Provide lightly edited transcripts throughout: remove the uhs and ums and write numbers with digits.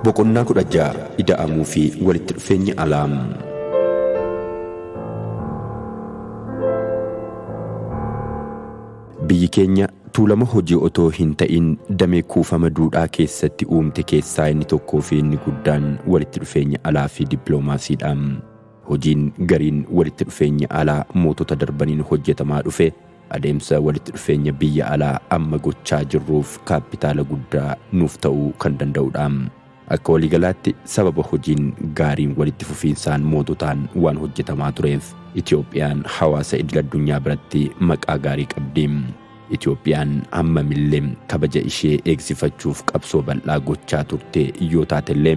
Boqonnaa 16 Idaamuufi walitti dhufeenyi alaa. Biyyi keenya tuulama hojii otoo hin ta'in damee kuufama duudhaa keessatti uumte keessaa inni tokkoo fi inni guddaan walitti dhufeenya alaa fi dippiloomaasiidha. Hojiin gariin walitti dhufeenya alaa mootota darbaniin hojjetamaa dhufe adeemsa walitti dhufeenya biyya alaa amma gochaa jirruuf kaapitaala guddaa nuuf ta'uu kan danda'udha. Akka waliigalaatti sababa hojiin gaariin walitti fufiinsaan moototaan waan hojjetamaa tureef Itoophiyaan hawaasa idil addunyaa biratti maqaa gaarii qabdi. Itoophiyaan hammamillee kabaja ishee eegsifachuuf qabsoo bal'aa gochaa turte yoo taatellee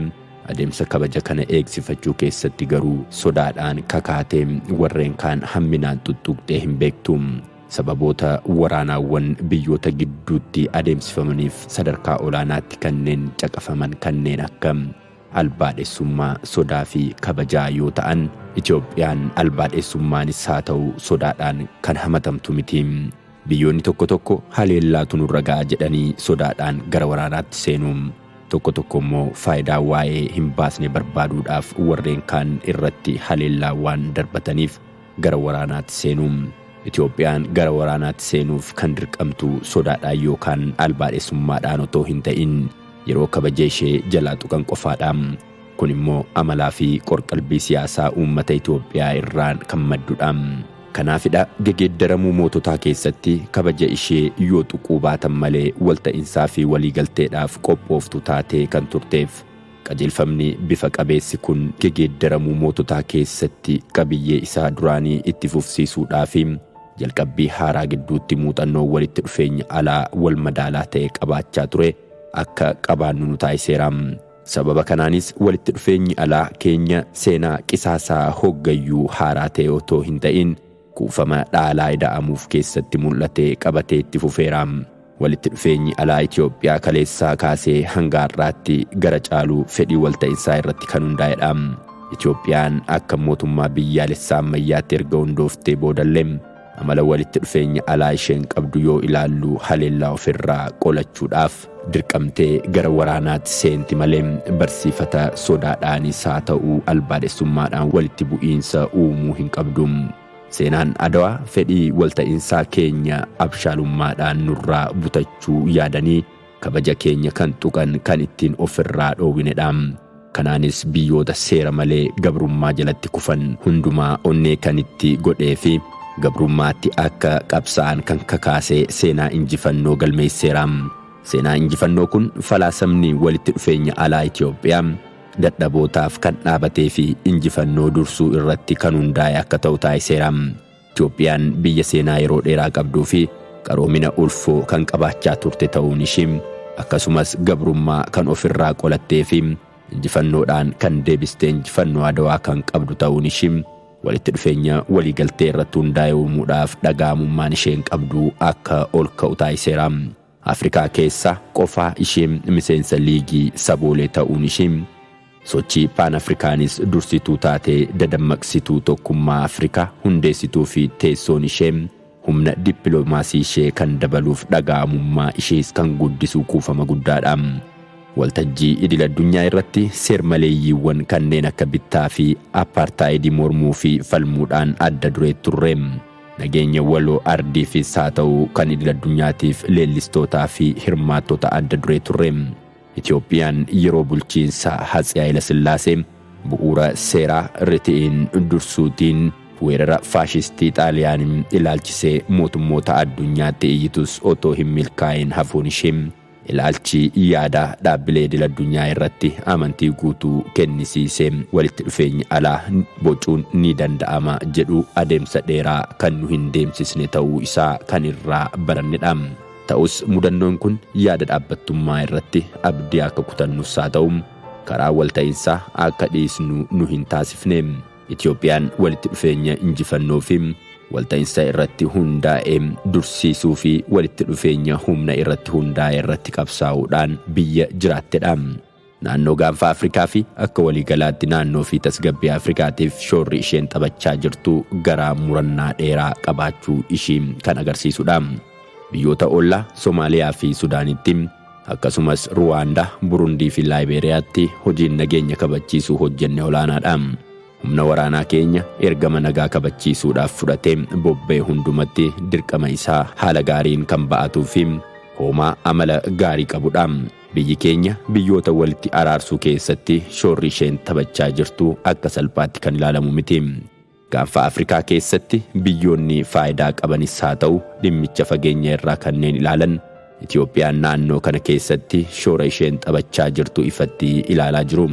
adeemsa kabaja kana eegsifachuu keessatti garuu sodaadhaan kakaatee warreen kaan hamminaan tuttuqxee hin beektu. Sababoota waraanaawwan biyyoota gidduutti adeemsifamaniif sadarkaa olaanaatti kanneen caqafaman kanneen akka albaadhessummaa, sodaa fi kabajaa yoo ta'an, Itoophiyaan albaadhessummaanis haa ta'u sodaadhaan kan hamatamtu miti. Biyyoonni tokko tokko haleellaatu nurra ga'a jedhanii sodaadhaan gara waraanaatti seenu. Tokko tokko immoo faayidaa waa'ee hin baasne barbaaduudhaaf warreen kaan irratti haleellaa waan darbataniif gara waraanaatti seenu. Itoophiyaan gara waraanaatti seenuuf kan dirqamtu sodaadhaan yookaan albaadhessummaadhaan otoo hin ta'in yeroo kabaja ishee jalaa tuqan qofaadha. Kun immoo amalaa fi qorqalbii siyaasaa uummata Itoophiyaa irraan kan maddudha. Kanaafidha geeddaramuu moototaa keessatti kabaja ishee yoo tuquu baatan malee walta'insaa fi waliigalteedhaaf qophooftu taatee kan turteef qajeelfamni bifa qabeessi kun geeddaramuu moototaa keessatti qabiyyee isaa duraanii itti fufsiisuudhaaf jalqabbii haaraa gidduutti muuxannoo walitti dhufeenya alaa wal madaalaa ta'e qabaachaa ture akka qabaannu nu taasiseera. Sababa kanaanis walitti dhufeenyi alaa keenya seenaa qisaasaa hoggayyuu haaraa ta'e otoo hin ta'in kuufama dhaalaa ida'amuuf keessatti mul'ate qabatee itti fufeera. Walitti dhufeenyi alaa Itoophiyaa kaleessaa kaasee hanga har'aatti gara caaluu fedhii walta'insaa irratti kan hundaa'edha. Itoophiyaan akka mootummaa biyyaalessaa ammayyaatti erga hundooftee boodallee amala walitti dhufeenya alaa isheen qabdu yoo ilaallu haleellaa ofirraa qolachuudhaaf dirqamtee gara waraanaatti seenti malee barsiifata sodaadhaanis haa ta'u albaadhessummaadhaan walitti bu'iinsa uumuu hin qabdu. Seenaan Adawaa fedhii walta'insaa keenya abshaalummaadhaan nurraa butachuu yaadanii kabaja keenya kan tuqan kan ittiin ofirraa dhoowwinedha. Kanaanis biyyoota seera malee gabrummaa jalatti kufan hundumaa onnee kan itti godhee fi gabrummaatti akka qabsa'an kan kakaasee seenaa injifannoo galmeesseera. Seenaa injifannoo kun falaasamni walitti dhufeenya alaa Itoophiyaa dadhabootaaf kan dhaabatee fi injifannoo dursuu irratti kan hundaa'e akka ta'u taasiseera. Itoophiyaan biyya seenaa yeroo dheeraa qabduu fi qaroomina ulfoo kan qabaachaa turte ta'uun ishee akkasumas gabrummaa kan ofirraa qolattee fi injifannoodhaan kan deebistee injifannoo Adawaa kan qabdu ta'uun ishee walitti dhufeenya waliigaltee irratti hundaa'e uumuudhaaf dhaga'amummaan isheen qabdu akka ol ka'u taasiseera. Afrikaa keessa qofaa ishee miseensa liigii saboolee ta'uun ishee sochii Pan-Afrikaanis dursituu taatee dadammaqsituu tokkummaa Afrikaa hundeessituu fi teessoon ishee humna dippiloomaasii ishee kan dabaluuf dhaga'amummaa ishees kan guddisuu kuufama guddaadha. Waltajjii idil addunyaa irratti seermaleeyyiiwwan kanneen akka bittaa fi apartaayidii mormuu fi falmuudhaan adda duree turre. Nageenya waloo ardiifis haa ta'u kan idil addunyaatiif leellistootaa fi hirmaattota adda duree turre. Itoophiyaan yeroo bulchiinsa Haatse Haayile Sillaasee bu'uura seeraa ritiin dursuutiin weerara faashistii Xaaliyaaniin ilaalchisee mootummoota addunyaatti iyyitus otoo hin milkaa'in hafuun ishee ilaalchi yaada dhaabbilee idil addunyaa irratti amantii guutuu kennisiisee walitti dhufeenya alaa bocuun ni danda'ama jedhu adeemsa dheeraa kan nu hin deemsisne ta'uu isaa kan irraa barannedha. Ta'us mudannoon kun yaada dhaabbattummaa irratti abdii akka kutannus haa ta'u karaa walta'insaa akka dhiisnu nu hin taasifne. Itoophiyaan walitti dhufeenya injifannoo fi walta'insa irratti hundaa'e dursiisuu fi walitti dhufeenya humna irratti hundaa'e irratti qabsaa'uudhaan biyya jiraattedha. Naannoo gaanfa Afrikaa fi akka waliigalaatti naannoo fi tasgabbii Afrikaatiif shoorri isheen taphachaa jirtu garaa murannaa dheeraa qabaachuu ishee kan agarsiisudha. Biyyoota ollaa Somaaliyaa fi Sudaanitti Akkasumas Ruwaandaa, Burundii fi Laayiberiyaatti hojiin nageenya kabachiisuu hojjenne olaanaadha. Humna waraanaa keenya ergama nagaa kabachiisuudhaaf fudhatee bobba'e hundumatti dirqama isaa haala gaariin kan ba'atuu fi hoomaa amala gaarii qabudha. Biyyi keenya biyyoota walitti araarsuu keessatti shoorri isheen taphachaa jirtu akka salphaatti kan ilaalamu miti. Gaanfa Afrikaa keessatti biyyoonni faayidaa qabanis haa ta'u dhimmicha fageenya irraa kanneen ilaalan Itiyoophiyaan naannoo kana keessatti shoora isheen taphachaa jirtu ifatti ilaalaa jiru.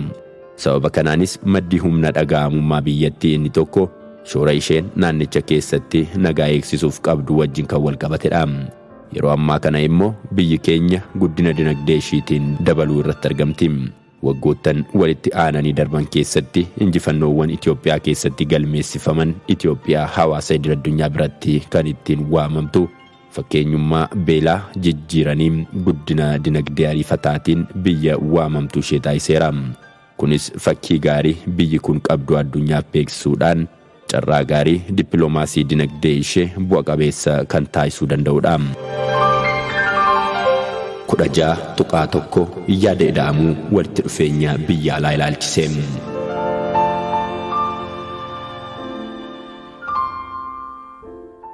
Sababa kanaanis maddi humna dhaga'amummaa biyyattii inni tokko shoora isheen naannicha keessatti nagaa eegsisuuf qabdu wajjin kan wal qabatedha. Yeroo ammaa kana immoo biyyi keenya guddina dinagdee ishiitiin dabaluu irratti argamti. Waggoottan walitti aananii darban keessatti injifannoowwan Itiyoophiyaa keessatti galmeessifaman Itiyoophiyaa hawaasa idil-addunyaa biratti kan ittiin waamamtu. Fakkeenyummaa beelaa jijjiiranii guddina dinagdee ariifataatiin biyya waamamtu ishee taasiseera. Kunis fakkii gaarii biyyi kun qabdu addunyaaf beeksisuudhaan carraa gaarii dippiloomaasii dinagdee ishee bu'a qabeessa kan taasisuu danda'udha. 16.1 yaada ida'amuu walitti dhufeenya biyya alaa ilaalchisee.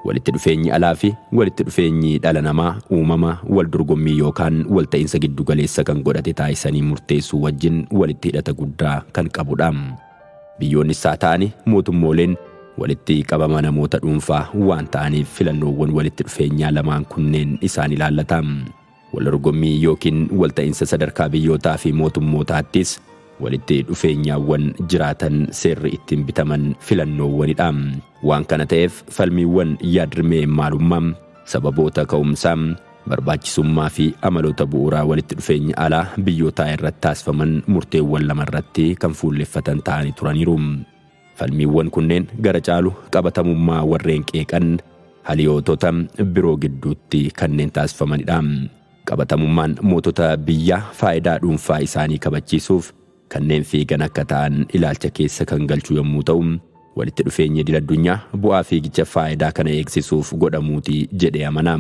Walitti dhufeenyi alaa fi walitti dhufeenyi dhala namaa uumama wal dorgommii yookaan wal ta'iinsa giddu galeessa kan godhate taasisanii murteessuu wajjin walitti hidhata guddaa kan qabudha. Biyyoonni isaa ta'anii mootummooleen walitti qabama namoota dhuunfaa waan ta'aniif filannoowwan walitti dhufeenyaa lamaan kunneen isaan ilaallata. Wal dorgommii yookiin wal ta'iinsa sadarkaa biyyootaa fi mootummootaattis walitti dhufeenyaawwan jiraatan seerri ittiin bitaman filannoowwanidha. Waan kana ta'eef falmiiwwan yaadrimee maalummaa, sababoota ka'umsaa, barbaachisummaa fi amaloota bu'uuraa walitti dhufeenya alaa biyyootaa irratti taasifaman murteewwan lama irratti kan fuulleffatan ta'anii turaniiru. Falmiiwwan kunneen gara caalu qabatamummaa warreen qeeqan haliyootota biroo gidduutti kanneen taasifamanidha. Qabatamummaan mootota biyyaa faayidaa dhuunfaa isaanii kabachiisuuf kanneen fiigan akka ta'an ilaalcha keessa kan galchu yommuu ta'u, walitti dhufeenyi idil-addunyaa bu'aa fiigicha faayidaa kana eegsisuuf godhamuuti jedhee amana.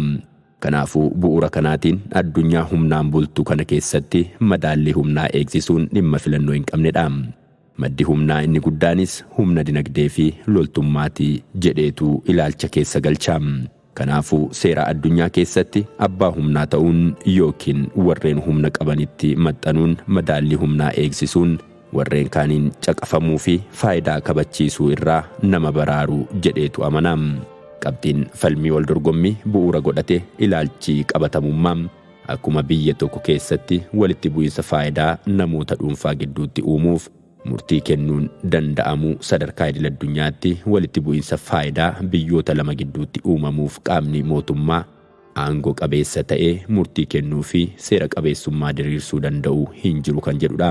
Kanaafuu bu'uura kanaatiin addunyaa humnaan bultu kana keessatti madaallii humnaa eegsisuun dhimma filannoo hin qabnedha. Maddi humnaa inni guddaanis humna dinagdee fi loltummaati jedheetu ilaalcha keessa galcha. Kanaafuu seera addunyaa keessatti abbaa humnaa ta'uun yookiin warreen humna qabanitti maxxanuun madaallii humnaa eegsisuun warreen kaaniin caqafamuu fi faayidaa kabachiisuu irraa nama baraaru jedheetu amana. Qabxiin falmii wal dorgommii bu'uura godhate ilaalchi qabatamummaa akkuma biyya tokko keessatti walitti bu'iinsa faayidaa namoota dhuunfaa gidduutti uumuuf murtii kennuun danda'amu sadarkaa idil-addunyaatti walitti bu'iinsa faayidaa biyyoota lama gidduutti uumamuuf qaamni mootummaa aangoo qabeessa ta'ee murtii kennuu fi seera qabeessummaa diriirsuu danda'u hin jiru kan jedhudha.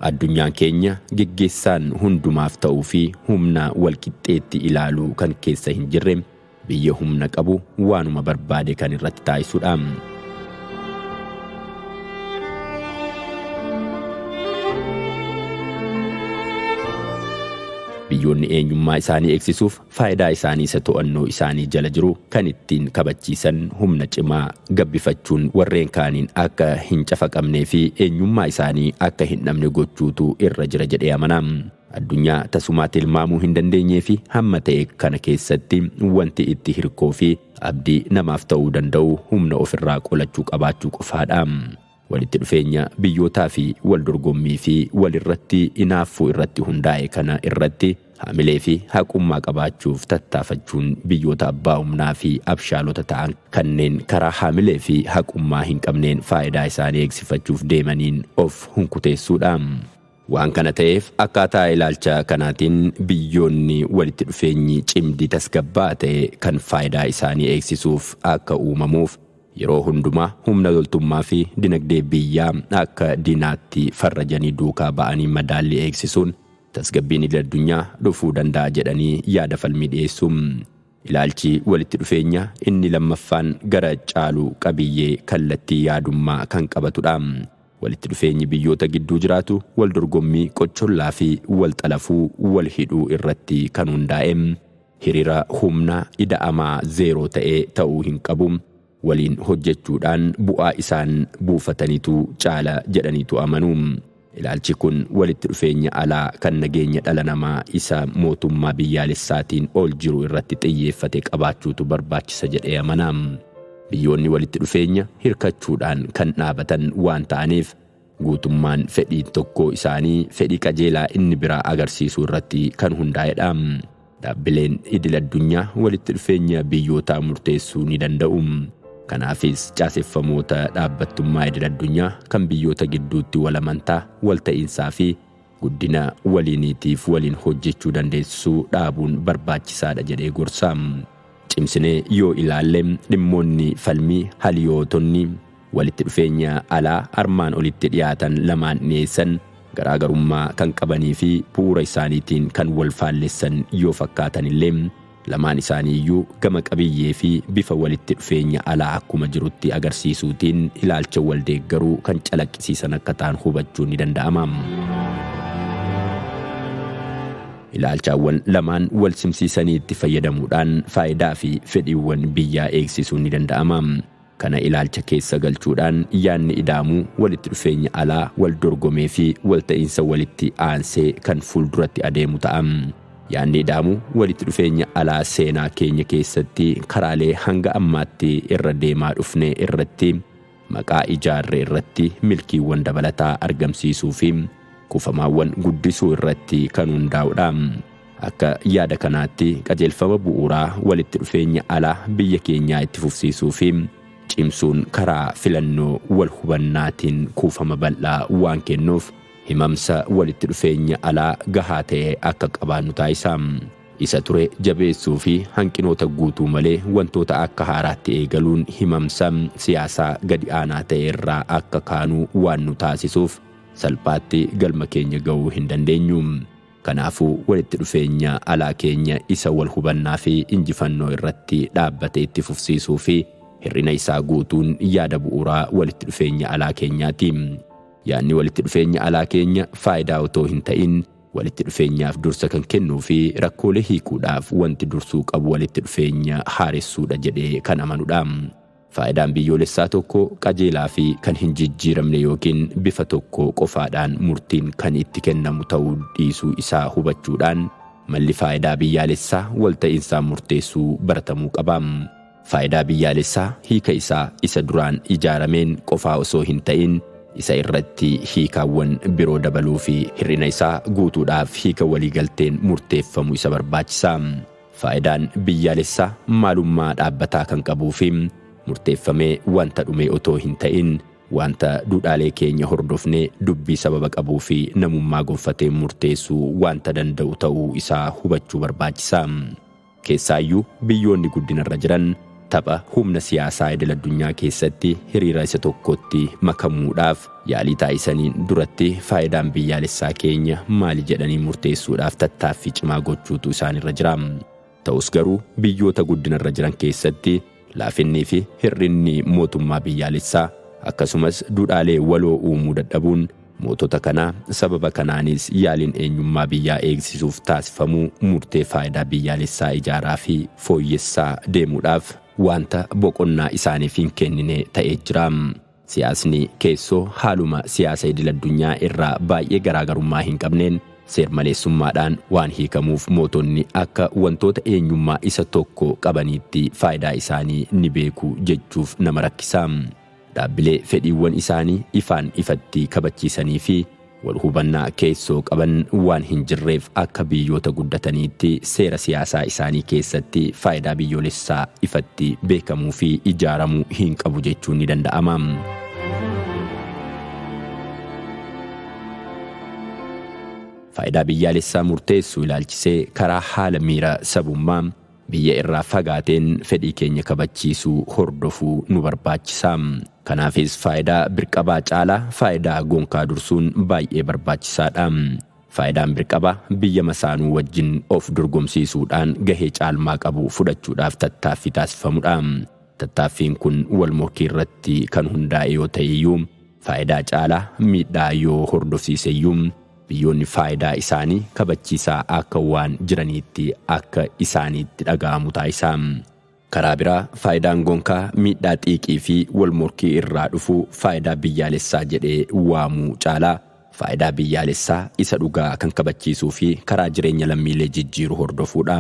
Addunyaan keenya geggeessaan hundumaaf ta'uu fi humna walqixxeetti ilaaluu kan keessa hin jirre biyya humna qabu waanuma barbaade kan irratti taasisudha. Biyyoonni eenyummaa isaanii eegsisuuf faayidaa isaanii isa to'annoo isaanii jala jiru kan ittiin kabachiisan humna cimaa gabbifachuun warreen kaaniin akka hin cafaqamnee fi eenyummaa isaanii akka hin dhabne gochuutu irra jira jedhee amana. Addunyaa tasumaa tilmaamuu hin dandeenyee fi hamma ta'e kana keessatti wanti itti hirkoo fi abdii namaaf ta'uu danda'u humna ofirraa qolachuu qabaachuu qofaadha. Walitti dhufeenya biyyootaa fi wal dorgommii fi walirratti inaaffuu irratti hundaa'e kana irratti haamilee fi haqummaa qabaachuuf tattaafachuun biyyoota abbaa humnaa fi abshaalota ta'an kanneen karaa haamilee fi haqummaa hin qabneen faayidaa isaanii eegsifachuuf deemaniin of hunkuteessuudha. Waan kana ta'eef akkaataa ilaalcha kanaatiin biyyoonni walitti dhufeenyi cimdii tasgabbaa ta'e kan faayidaa isaanii eegsisuuf akka uumamuuf yeroo hundumaa humna loltummaa fi dinagdee biyyaa akka diinaatti farrajanii duukaa ba'anii madaallii eegsisuun tasgabbiin idil-addunyaa dhufuu danda'a jedhanii yaada falmii dhiyeessu. Ilaalchi walitti dhufeenya inni lammaffaan gara caaluu qabiyyee kallattii yaadummaa kan qabatudha. Walitti dhufeenyi biyyoota gidduu jiraatu wal dorgommii qochollaa fi wal xalafuu wal hidhuu irratti kan hundaa'e hiriira humna ida'amaa zeeroo ta'ee ta'uu hin qabu. waliin hojjechuudhaan bu'aa isaan buufatanitu caala jedhaniitu amanu. Ilaalchi kun walitti dhufeenya alaa kan nageenya dhala namaa isa mootummaa biyyaalessaatiin ol jiru irratti xiyyeeffate qabaachuutu barbaachisa jedhee amana. Biyyoonni walitti dhufeenya hirkachuudhaan kan dhaabatan waan ta'aniif guutummaan fedhii tokko isaanii fedhii qajeelaa inni biraa agarsiisuu irratti kan hundaa'edha. Dhaabbileen idil-addunyaa walitti dhufeenya biyyootaa murteessuu ni danda'u. Kanaafis caaseffamoota dhaabbattummaa idil-addunyaa kan biyyoota gidduutti walamantaa, walta'iinsaa fi guddina waliiniitiif waliin hojjechuu dandeessuu dhaabuun barbaachisaadha jedhee gorsa. Cimsinee yoo ilaalle dhimmoonni falmii haliyootonni walitti dhufeenya alaa armaan olitti dhiyaatan lamaan dhiyeessan garaagarummaa kan qabanii fi bu'uura isaaniitiin kan wal faalleessan yoo fakkaatan illee lamaan isaaniiyyuu gama qabiyyee fi bifa walitti dhufeenya alaa akkuma jirutti agarsiisuutiin ilaalcha wal deeggaruu kan calaqqisiisan akka ta'an hubachuun ni danda'ama. Ilaalchaawwan lamaan wal simsiisanii itti fayyadamuudhaan faayidaa fi fedhiiwwan biyyaa eegsisuun ni danda'ama. Kana ilaalcha keessa galchuudhaan yaadni ida'amuu walitti dhufeenya alaa wal dorgomee fi walta'iinsa walitti aansee kan fuulduratti adeemu ta'a. Yaadni ida'amuu walitti dhufeenya alaa seenaa keenya keessatti karaalee hanga ammaatti irra deemaa dhufne irratti maqaa ijaarree irratti milkiiwwan dabalataa argamsiisuu fi kuufamaawwan guddisuu irratti kan hundaa'udha. Akka yaada kanaatti qajeelfama bu'uuraa walitti dhufeenya alaa biyya keenyaa itti fufsiisuu fi cimsuun karaa filannoo wal hubannaatiin kuufama bal'aa waan kennuuf himamsa walitti dhufeenya alaa gahaa ta'e akka qabaannu taasisa. Isa ture jabeessuu fi hanqinoota guutuu malee wantoota akka haaraatti eegaluun himamsa siyaasaa gadi aanaa ta'e irraa akka kaanuu waan nu taasisuuf salphaatti galma keenya ga'uu hin dandeenyu. Kanaafuu walitti dhufeenya alaa keenya isa wal hubannaa fi injifannoo irratti dhaabbate itti fufsiisuu fi hirrina isaa guutuun yaada bu'uuraa walitti dhufeenya alaa keenyaati. Yaadni walitti dhufeenya alaa keenya faayidaa otoo hin ta'in walitti dhufeenyaaf dursa kan kennuu fi rakkoolee hiikuudhaaf wanti dursuu qabu walitti dhufeenya haaressuudha jedhee kan amanudha. Faayidaan biyyoolessaa tokko qajeelaa fi kan hin jijjiiramne yookiin bifa tokko qofaadhaan murtiin kan itti kennamu ta'uu dhiisuu isaa hubachuudhaan malli faayidaa biyyaalessaa walta'iinsaan murteessuu baratamuu qaba. Faayidaa biyyaalessaa hiika isaa isa duraan ijaarameen qofaa osoo hin ta'in isa irratti hiikaawwan biroo dabaluu fi hirrina isaa guutuudhaaf hiika waliigalteen murteeffamu isa barbaachisa. Faayidaan biyyaalessaa maalummaa dhaabbataa kan qabuu fi murteeffamee wanta dhume otoo hin ta'in wanta duudhaalee keenya hordofnee dubbii sababa qabuu fi namummaa gonfatee murteessuu wanta danda'u ta'uu isaa hubachuu barbaachisa. Keessaayyuu biyyoonni guddinarra jiran tapha humna siyaasaa idil-addunyaa keessatti hiriira isa tokkotti makamuudhaaf yaalii taasisaniin duratti faayidaan biyyaalessaa keenya maali jedhanii murteessuudhaaf tattaaffii cimaa gochuutu isaanirra jira. Ta'us garuu biyyoota guddinarra jiran keessatti laafinnii fi hirrinni mootummaa biyyaalessaa akkasumas duudhaalee waloo uumuu dadhabuun mootota kanaa sababa kanaanis yaaliin eenyummaa biyyaa eegsisuuf taasifamuu murtee faayidaa biyyaalessaa ijaaraa fi fooyyessaa deemuudhaaf wanta boqonnaa isaaniif hin kennine ta'ee jira. Siyaasni keessoo haaluma siyaasa idil-addunyaa irraa baay'ee garaagarummaa hin qabneen seermaleessummaadhaan waan hiikamuuf mootonni akka wantoota eenyummaa isa tokko qabaniitti faayidaa isaanii ni beeku jechuuf nama rakkisa. Dhaabbilee fedhiiwwan isaanii ifaan ifatti kabachiisanii fi wal hubannaa keessoo qaban waan hin jirreef akka biyyoota guddataniitti seera siyaasaa isaanii keessatti faayidaa biyyoolessaa ifatti beekamuu fi ijaaramuu hin qabu jechuun ni danda'ama. Faayidaa biyyaalessaa murteessuu ilaalchisee karaa haala miira sabummaa biyya irraa fagaateen fedhii keenya kabachiisuu hordofuu nu barbaachisa. Kanaafis faayidaa birqabaa caalaa faayidaa gonkaa dursuun baay'ee barbaachisaadha. Faayidaan birqabaa biyya masaanuu wajjin of dorgomsiisuudhaan gahee caalmaa qabu fudhachuudhaaf tattaaffii taasifamudha. Tattaaffiin kun wal morkii irratti kan hundaa'e yoo ta'eyyuu faayidaa caalaa miidhaa yoo hordofsiiseyyuu biyyoonni faayidaa isaanii kabachiisaa akka waan jiraniitti akka isaaniitti dhaga'amu taasisa. Karaa biraa faayidaan gonkaa miidhaa xiiqii fi wal morkii irraa dhufu faayidaa biyyaalessaa jedhee waamuu caalaa faayidaa biyyaalessaa isa dhugaa kan kabachiisuu fi karaa jireenya lammiilee jijjiiru hordofuudha.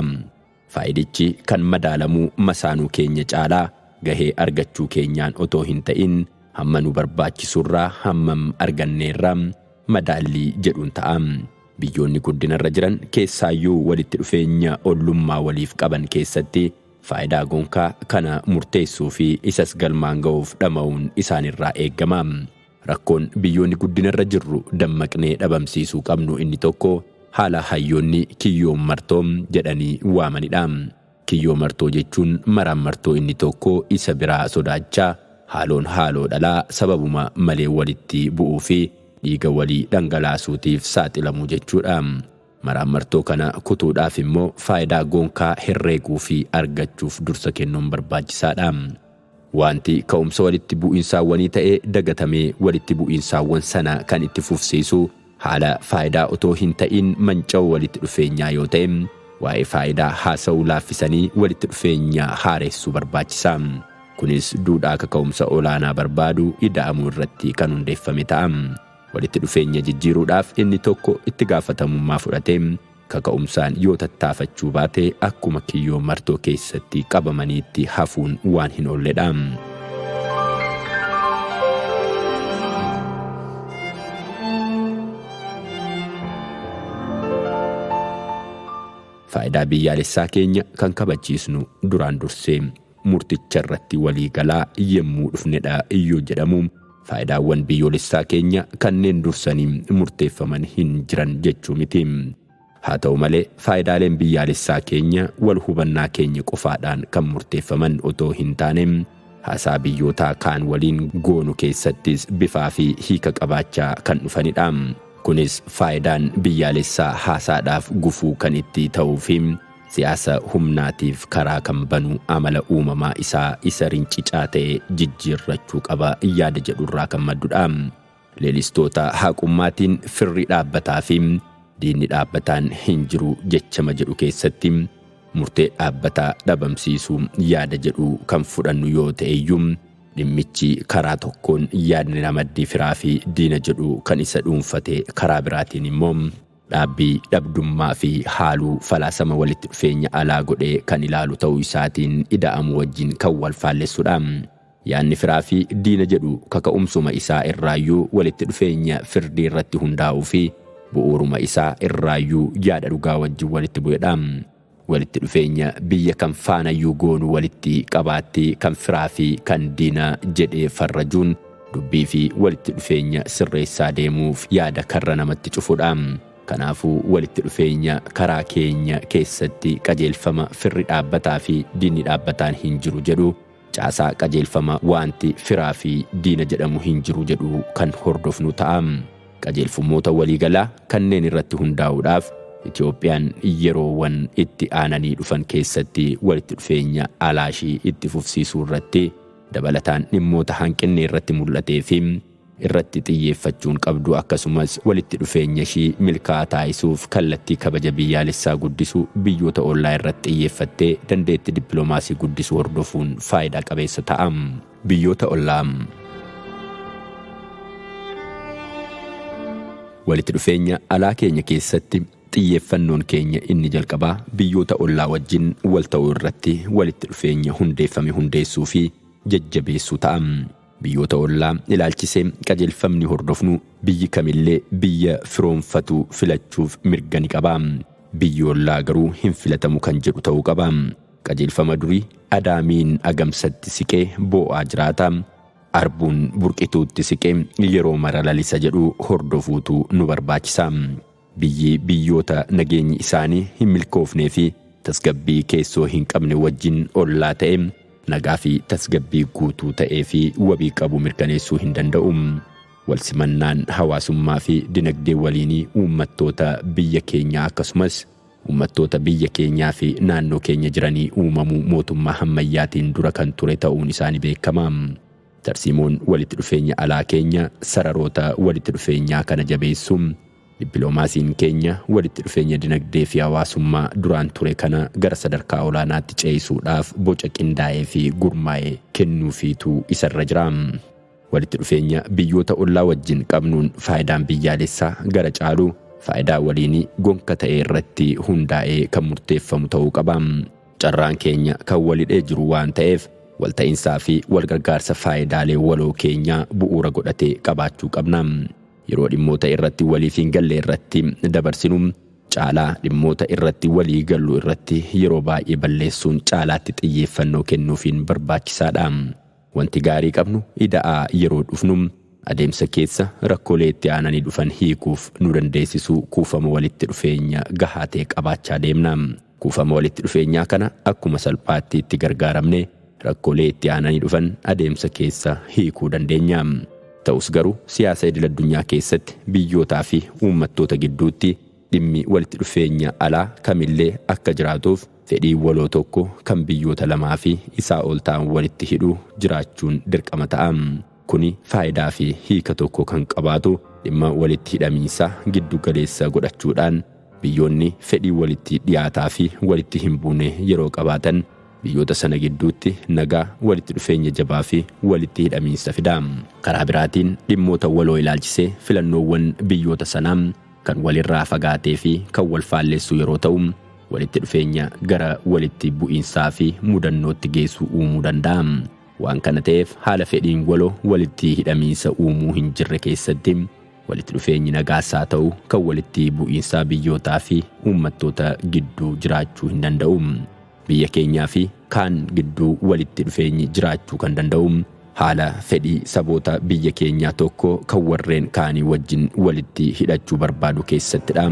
Faayidichi kan madaalamu masaanuu keenya caalaa gahee argachuu keenyaan otoo hin ta'in hamma nu barbaachisurraa hammam arganneerraa madaallii jedhuun ta'a. Biyyoonni guddinarra jiran keessaayyuu walitti dhufeenya ollummaa waliif qaban keessatti faayidaa gonkaa kana murteessuu fi isas galmaan ga'uuf dhama'uun isaanirraa eegama. Rakkoon biyyoonni guddinarra jirru dammaqnee dhabamsiisuu qabnu inni tokko haala hayyoonni kiyyoo martoo jedhanii waamanidha. Kiyyoo martoo jechuun maraan martoo inni tokko isa biraa sodaachaa haaloon haaloo dhalaa sababuma malee walitti bu'uu fi dhiiga walii dhangalaasuutiif saaxilamu jechuudha. Maraan martoo kana kutuudhaaf immoo faayidaa gonkaa herreeguu fi argachuuf dursa kennuun barbaachisaadha. Wanti ka'umsa walitti bu'iinsaawwanii ta'ee dagatamee walitti bu'iinsaawwan sana kan itti fufsiisu haala faayidaa otoo hin ta'in manca'uu walitti dhufeenyaa yoo ta'e waa'ee faayidaa haasa'uu laaffisanii walitti dhufeenyaa haaressuu barbaachisa. Kunis duudhaa kaka'umsa olaanaa barbaadu ida'amuu irratti kan hundeeffame ta'a. Walitti dhufeenya jijjiiruudhaaf inni tokko itti gaafatamummaa fudhatee kaka'umsaan yoo tattaafachuu baate akkuma kiyyoo martoo keessatti qabamaniitti hafuun waan hin oolledha. Faayidaa biyyaalessaa keenya kan kabachiisnu duraan dursee murticha irratti walii galaa yemmuu dhufnedha iyyuu jedhamu. Faayidaawwan biyyoolessaa keenya kanneen dursanii murteeffaman hin jiran jechuu miti. Haa ta'u malee faayidaaleen biyyaalessaa keenya wal hubannaa keenya qofaadhaan kan murteeffaman otoo hin taane haasaa biyyootaa kaan waliin goonu keessattis bifaa fi hiika qabaachaa kan dhufanidha. Kunis faayidaan biyyaalessaa haasaadhaaf gufuu kan itti ta'uu fi siyaasa humnaatiif karaa kan banu amala uumamaa isaa isa rincicaa ta'e jijjiirrachuu qaba yaada jedhurraa kan maddudha. Leelistoota haqummaatiin firri dhaabbataa fi diinni dhaabbataan hin jiru jechama jedhu keessatti murtee dhaabbataa dhabamsiisuu yaada jedhu kan fudhannu yoo ta'eyyuu dhimmichi karaa tokkoon yaadni namaddii firaa fi diina jedhu kan isa dhuunfate karaa biraatiin immoo dhaabbii dhabdummaa fi haaluu falaasama walitti dhufeenya alaa godhee kan ilaalu ta'uu isaatiin ida'amuu wajjin kan wal faallessudha. Yaadni firaa fi diina jedhu kaka'umsuma isaa irraayyuu walitti dhufeenya firdii irratti hundaa'uu fi bu'uuruma isaa irraayyuu yaada dhugaa wajjin walitti bu'edha. Walitti dhufeenya biyya kan faanayyuu goonu walitti qabaatti kan firaa fi kan diina jedhee farrajuun dubbii fi walitti dhufeenya sirreessaa deemuuf yaada karra namatti cufudha. Kanaafuu walitti dhufeenya karaa keenya keessatti qajeelfama firri dhaabbataa fi diinni dhaabbataan hin jiru jedhu caasaa qajeelfama wanti firaa fi diina jedhamu hin jiru jedhu kan hordofnu ta'a. Qajeelfammoota waliigalaa kanneen irratti hundaa'uudhaaf Itoophiyaan yeroowwan itti aananii dhufan keessatti walitti dhufeenya alaashii itti fufsiisuu irratti dabalataan dhimmoota hanqinni irratti mul'atee fi irratti xiyyeeffachuun qabdu akkasumas walitti dhufeenya ishii milkaa'aa taasisuuf kallattii kabaja biyyaalessaa guddisuu biyyoota ollaa irratti xiyyeeffattee dandeettii dippiloomaasii guddisuu hordofuun faayidaa qabeessa ta'a. Biyyoota ollaa walitti dhufeenya alaa keenya keessatti xiyyeeffannoon keenya inni jalqabaa biyyoota ollaa wajjin wal ta'uu irratti walitti dhufeenya hundeeffame hundeessuu fi jajjabeessuu ta'a. Biyyoota ollaa ilaalchisee qajeelfamni hordofnu biyyi kamillee biyya firoonfatu filachuuf mirga ni qaba. Biyyi ollaa garuu hin filatamu kan jedhu ta'uu qaba. Qajeelfama durii adaamiin agamsatti siqee boo'aa jiraata. Arbuun burqituutti siqee yeroo mara lalisa jedhu hordofuutu nu barbaachisa. Biyyi biyyoota nageenyi isaanii hin milkoofnee fi tasgabbii keessoo hin qabne wajjin ollaa ta'e nagaa fi tasgabbii guutuu ta'ee fi wabii qabu mirkaneessuu hin danda'u. Walsimannaan hawaasummaa fi dinagdee waliinii uummattoota biyya keenyaa akkasumas uummattoota biyya keenyaa fi naannoo keenya jiranii uumamuu mootummaa hammayyaatiin dura kan ture ta'uun isaanii beekama. Tarsiimoon walitti dhufeenya alaa keenya sararoota walitti dhufeenyaa kana jabeessuun Dippiloomaasiin keenya walitti dhufeenya dinagdee fi hawaasummaa duraan ture kana gara sadarkaa olaanaatti ceesisuudhaaf boca qindaa'ee fi gurmaa'ee kennuufiitu isarra jira. Walitti dhufeenya biyyoota ollaa wajjin qabnuun faayidaan biyyaalessaa gara caalu faayidaa waliinii gonka ta'e irratti hundaa'ee kan murteeffamu ta'uu qaba. Carraan keenya kan walidhee jiru waan ta'eef walta'iinsaa fi walgargaarsa faayidaalee waloo keenyaa bu'uura godhatee qabaachuu qabna. Yeroo dhimmoota irratti waliif hin galle irratti dabarsinu caalaa dhimmoota irratti walii gallu irratti yeroo baay'ee balleessuun caalaatti xiyyeeffannoo kennuufiin barbaachisaadha. Wanti gaarii qabnu ida'aa yeroo dhufnu adeemsa keessa rakkoolee itti aananii dhufan hiikuuf nu dandeessisu kuufama walitti dhufeenya gahaa ta'e qabaachaa deemna. Kuufama walitti dhufeenyaa kana akkuma salphaatti itti gargaaramne rakkoolee itti aananii dhufan adeemsa keessa hiikuu dandeenya. Ta'us garuu siyaasa idil addunyaa keessatti biyyootaa fi uummattoota gidduutti dhimmi walitti dhufeenya alaa kamillee akka jiraatuuf fedhii waloo tokko kan biyyoota lamaa fi isaa ol ta'an walitti hidhuu jiraachuun dirqama ta'a. Kuni faayidaa fi hiika tokko kan qabaatu dhimma walitti hidhamiinsa giddu galeessa godhachuudhaan biyyoonni fedhii walitti dhiyaataa fi walitti hin buune yeroo qabaatan biyyoota sana gidduutti nagaa walitti dhufeenya jabaa fi walitti hidhamiinsa fida. Karaa biraatiin dhimmoota waloo ilaalchisee filannoowwan biyyoota sanaa kan walirraa fagaatee fi kan wal faalleessu yeroo ta'u walitti dhufeenya gara walitti bu'iinsaa fi mudannootti geessu uumuu danda'a. Waan kana ta'eef haala fedhiin waloo walitti hidhamiinsa uumuu hin jirre keessatti walitti dhufeenyi nagaasaa ta'u kan walitti bu'iinsaa biyyootaa fi uummattoota gidduu jiraachuu hin danda'u. Biyya keenyaa fi kaan gidduu walitti dhufeenyi jiraachuu kan danda'u haala fedhii saboota biyya keenyaa tokko kan warreen kaanii wajjin walitti hidhachuu barbaadu keessattidha.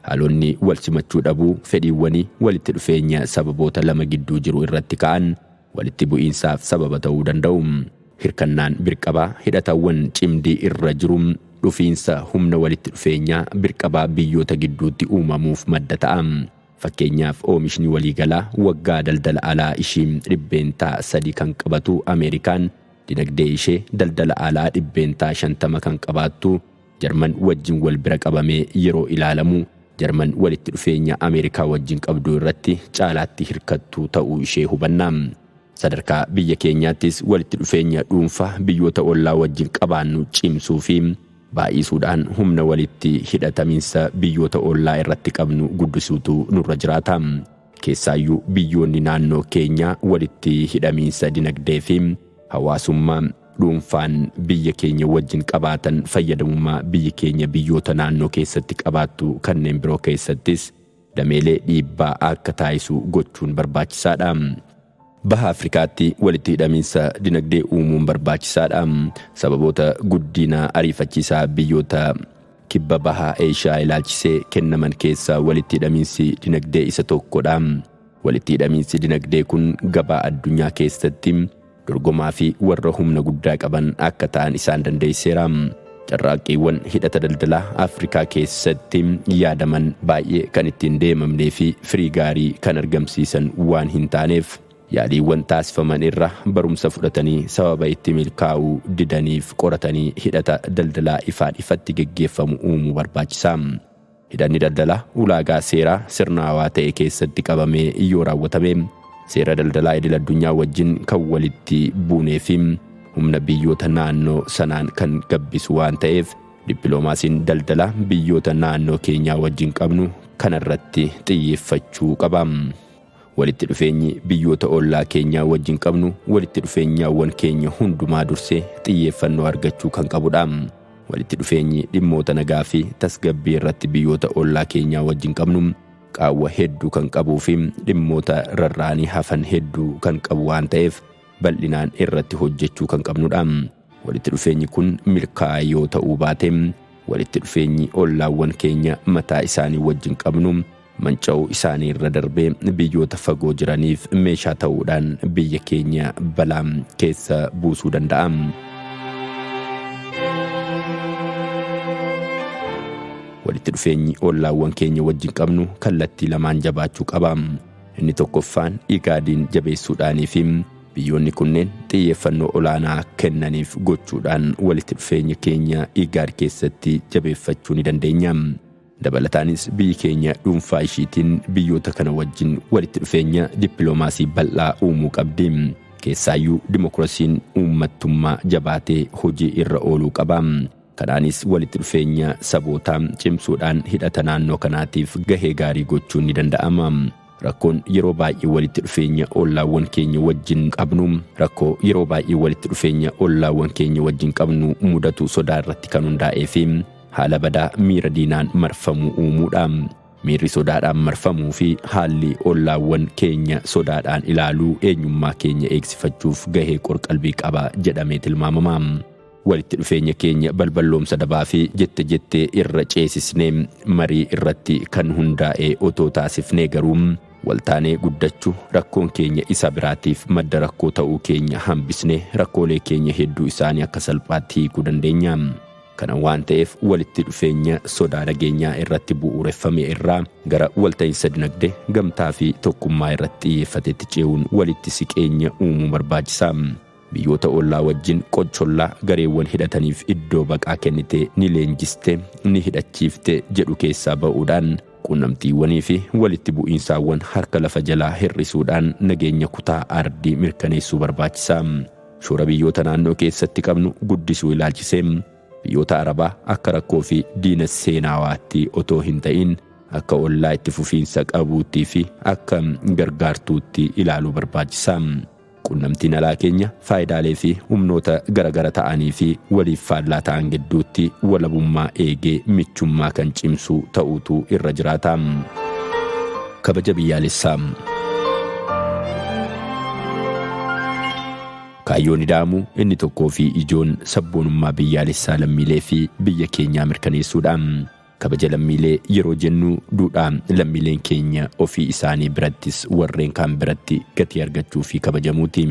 Haalonni wal simachuu dhabuu fedhiiwwanii walitti dhufeenya sababoota lama gidduu jiru irratti ka'an walitti bu'iinsaaf sababa ta'uu danda'u. Hirkannaan birqabaa hidhatawwan cimdii irra jiru dhufiinsa humna walitti dhufeenyaa birqabaa biyyoota gidduutti uumamuuf madda ta'a. Fakkeenyaaf oomishni waliigalaa waggaa daldala alaa ishii 300 kan qabatu Ameerikaan dinagdee ishee daldala alaa 50 kan qabaattu Jarman wajjin wal bira qabamee yeroo ilaalamu Jarman walitti dhufeenya Ameerikaa wajjin qabdu irratti caalaatti hirkattuu ta'uu ishee hubanna. Sadarkaa biyya keenyaattis walitti dhufeenya dhuunfaa biyyoota ollaa wajjin qabaannu cimsuu fi baay'isuudhaan humna walitti hidhatamiinsa biyyoota ollaa irratti qabnu guddisuutu nurra jiraata. Keessaayyuu biyyoonni naannoo keenyaa walitti hidhamiinsa dinagdee fi hawaasummaa dhuunfaan biyya keenya wajjin qabaatan fayyadamummaa biyyi keenya biyyoota naannoo keessatti qabaattu kanneen biroo keessattis dameelee dhiibbaa akka taasisu gochuun barbaachisaadha. Baha Afrikaatti walitti hidhamiinsa dinagdee uumuun barbaachisaadha. Sababoota guddina ariifachiisaa biyyoota kibba baha Eeshiyaa ilaalchisee kennaman keessa walitti hidhamiinsi dinagdee isa tokkodha. Walitti hidhamiinsi dinagdee kun gabaa addunyaa keessatti dorgomaa fi warra humna guddaa qaban akka ta'an isaan dandeessiseera. Carraaqqiiwwan hidhata daldalaa Afrikaa keessatti yaadaman baay'ee kan ittiin deemamnee fi firii gaarii kan argamsiisan waan hin taaneef yaaliiwwan taasifaman irra barumsa fudhatanii sababa itti milkaa'uu didaniif qoratanii hidhata daldalaa ifaan ifatti geggeeffamu uumuu barbaachisa. Hidhanni daldalaa ulaagaa seeraa sirnaawaa ta'e keessatti qabamee yoo raawwatame seera daldalaa idil addunyaa wajjin kan walitti buunee fi humna biyyoota naannoo sanaan kan gabbisu waan ta'eef dippiloomaasiin daldalaa biyyoota naannoo keenyaa wajjin qabnu kanarratti xiyyeeffachuu qaba. Walitti dhufeenyi biyyoota ollaa keenyaa wajjin qabnu walitti dhufeenyaawwan keenya hundumaa dursee xiyyeeffannoo argachuu kan qabudha. Walitti dhufeenyi dhimmoota nagaa fi tasgabbii irratti biyyoota ollaa keenyaa wajjin qabnu qaawwa hedduu kan qabuu fi dhimmoota rarraanii hafan hedduu kan qabu waan ta'eef bal'inaan irratti hojjechuu kan qabnudha. Walitti dhufeenyi kun milkaa'aa yoo ta'uu baate walitti dhufeenyi ollaawwan keenya mataa isaanii wajjin qabnu manca'uu isaanii irra darbee biyyoota fagoo jiraniif meeshaa ta'uudhaan biyya keenya balaa keessa buusuu danda'a. Walitti dhufeenyi ollaawwan keenya wajjin qabnu kallattii lamaan jabaachuu qaba. Inni tokkoffaan IGADin jabeessuudhaanii fi Biyyoonni kunneen xiyyeeffannoo olaanaa kennaniif gochuudhaan walitti dhufeenya keenya IGAD keessatti jabeeffachuu ni dandeenya. Dabalataanis biyyi keenya dhuunfaa ishiitiin biyyoota kana wajjin walitti dhufeenya dippiloomaasii bal'aa uumuu qabdi. Keessaayyuu dimokiraasiin uummattummaa jabaatee hojii irra ooluu qaba. Kanaanis walitti dhufeenya sabootaa cimsuudhaan hidhata naannoo kanaatiif gahee gaarii gochuun ni danda'ama. Rakkoon yeroo baay'ee walitti dhufeenya ollaawwan keenya wajjin qabnu mudatu sodaa irratti kan hundaa'ee fi haala badaa miira diinaan marfamuu uumuudha. Miirri sodaadhaan marfamuu fi haalli ollaawwan keenya sodaadhaan ilaaluu eenyummaa keenya eegsifachuuf gahee qorqalbii qaba jedhamee tilmaamama. Walitti dhufeenya keenya balballoomsa dabaa fi jettee irra ceesisnee marii irratti kan hundaa'e otoo taasifnee garuu waltaanee guddachuu rakkoon keenya isa biraatiif madda rakkoo ta'uu keenya hambisnee rakkoolee keenya hedduu isaanii akka salphaatti hiikuu dandeenya. Kana waan ta'eef walitti dhufeenya sodaa nageenyaa irratti bu'uureffame irraa gara walta'iinsa dinagdee gamtaa fi tokkummaa irratti xiyyeeffatetti ce'uun walitti siqeenya uumuu barbaachisa. Biyyoota ollaa wajjin qochollaa gareewwan hidhataniif iddoo baqaa kennite ni leenjiste ni hidhachiifte jedhu keessaa ba'uudhaan quunnamtiiwwanii fi walitti bu'iinsaawwan harka lafa jalaa hir'isuudhaan nageenya kutaa ardii mirkaneessuu barbaachisa. Shoora biyyoota naannoo keessatti qabnu guddisuu ilaalchisee biyyoota Arabaa akka rakkoo fi diina seenaawaatti otoo hin ta'in akka ollaa itti fufiinsa qabuutti fi akka gargaartuutti ilaaluu barbaachisa. Quunnamtiin alaa keenya faayidaalee fi humnoota garagara ta'anii fi waliif faallaa ta'an gidduutti walabummaa eegee michummaa kan cimsu ta'uutu irra jiraata. Kabaja biyyaalessaa. Kaayyoon ida'amuu inni tokkoo fi ijoon sabboonummaa biyyaalessaa lammiilee fi biyya keenyaa mirkaneessuudha. Kabaja lammiilee yeroo jennu duudhaa lammiileen keenya ofii isaanii birattis warreen kaan biratti gatii argachuu fi kabajamuuti.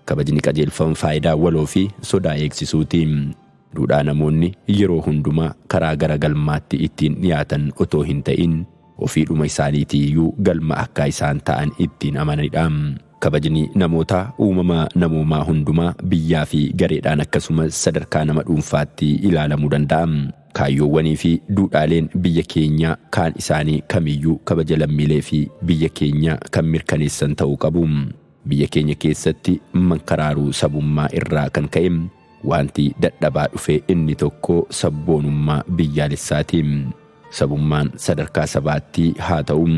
Kabajni qajeelfama faayidaa waloo fi sodaa eegsisuuti. Duudhaa namoonni yeroo hundumaa karaa garagalmaatti ittiin dhiyaatan otoo hin ta'in ofiidhuma isaaniitiiyyuu galma akka isaan ta'an ittiin amananidha. Kabajni namoota uumama namoomaa hundumaa biyyaa fi gareedhaan akkasumas sadarkaa nama dhuunfaatti ilaalamuu danda'a. Kaayyoowwanii fi duudhaaleen biyya keenya kaan isaanii kamiyyuu kabaja lammiilee fi biyya keenya kan mirkaneessan ta'uu qabu. Biyya keenya keessatti mankaraaruu sabummaa irraa kan ka'e wanti dadhabaa dhufe inni tokko sabboonummaa biyyaalessaati. Sabummaan sadarkaa sabaatti haa ta'u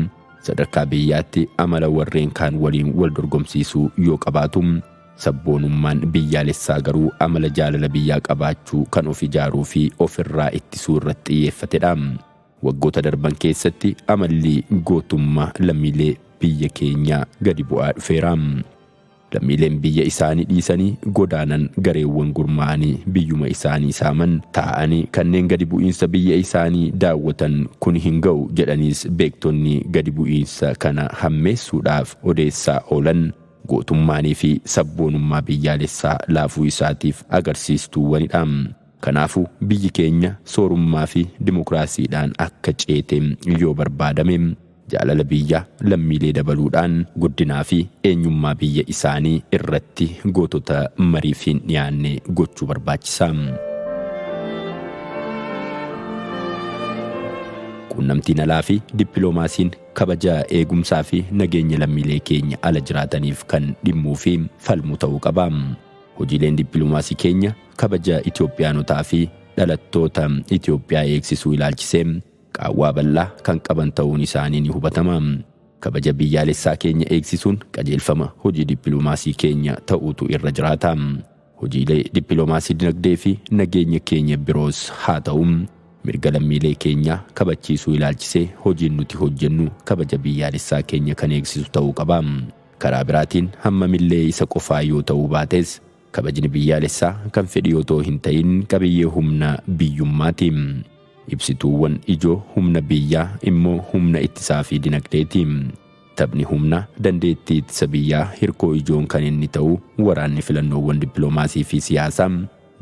sadarkaa biyyaatti amala warreen kaan waliin wal dorgomsiisuu yoo qabaatu sabboonummaan biyyaalessaa garuu amala jaalala biyyaa qabaachuu kan of ijaaruu fi ofirraa ittisuu irratti xiyyeeffatedha. Waggoota darban keessatti amalli gootummaa lammiilee biyya keenyaa gadi bu'aa dhufeera. Lammiileen biyya isaanii dhiisanii godaanan gareewwan gurmaa'anii biyyuma isaanii saaman taa'anii kanneen gadi bu'iinsa biyya isaanii daawwatan kun hin ga'u jedhaniis beektonni gadi bu'iinsa kana hammeessuudhaaf odeessaa oolan gootummaanii fi sabboonummaa biyyaalessaa laafuu isaatiif agarsiistuuwwanidha. Kanaafuu biyyi keenya soorummaa fi dimokiraasiidhaan akka ceete yoo barbaadame jaalala biyya lammiilee dabaluudhaan guddinaa fi eenyummaa biyya isaanii irratti gootota mariif hin dhiyaanne gochuu barbaachisa. Quunnamtiin alaa fi dippiloomaasiin kabaja eegumsaa fi nageenya lammiilee keenya ala jiraataniif kan dhimmuu fi falmu ta'uu qaba. Hojiileen dippiloomaasii keenya kabaja Itoophiyaanotaa fi dhalattoota Itoophiyaa eegsisuu ilaalchisee qaawwaa bal'aa kan qaban ta'uun isaanii ni hubatama. Kabaja biyyaalessaa keenya eegsisuun qajeelfama hojii dippiloomaasii keenya ta'uutu irra jiraata. Hojiilee dippiloomaasii dinagdee fi nageenya keenya biroos haa ta'u mirga lammiilee keenya kabachiisuu ilaalchisee hojiin nuti hojjennu kabaja biyyaalessaa keenya kan eegsisu ta'uu qaba. Karaa biraatiin hammamillee isa qofaa yoo ta'uu baates kabajni biyyaalessaa kan fedhii otoo hin ta'in qabiyyee humna biyyummaati. Ibsituuwwan ijoo humna biyyaa immoo humna ittisaa fi dinagdeeti. Taphni humna dandeettii ittisa biyyaa hirkoo ijoon kan inni ta'u waraanni filannoowwan dippiloomaasii fi siyaasaa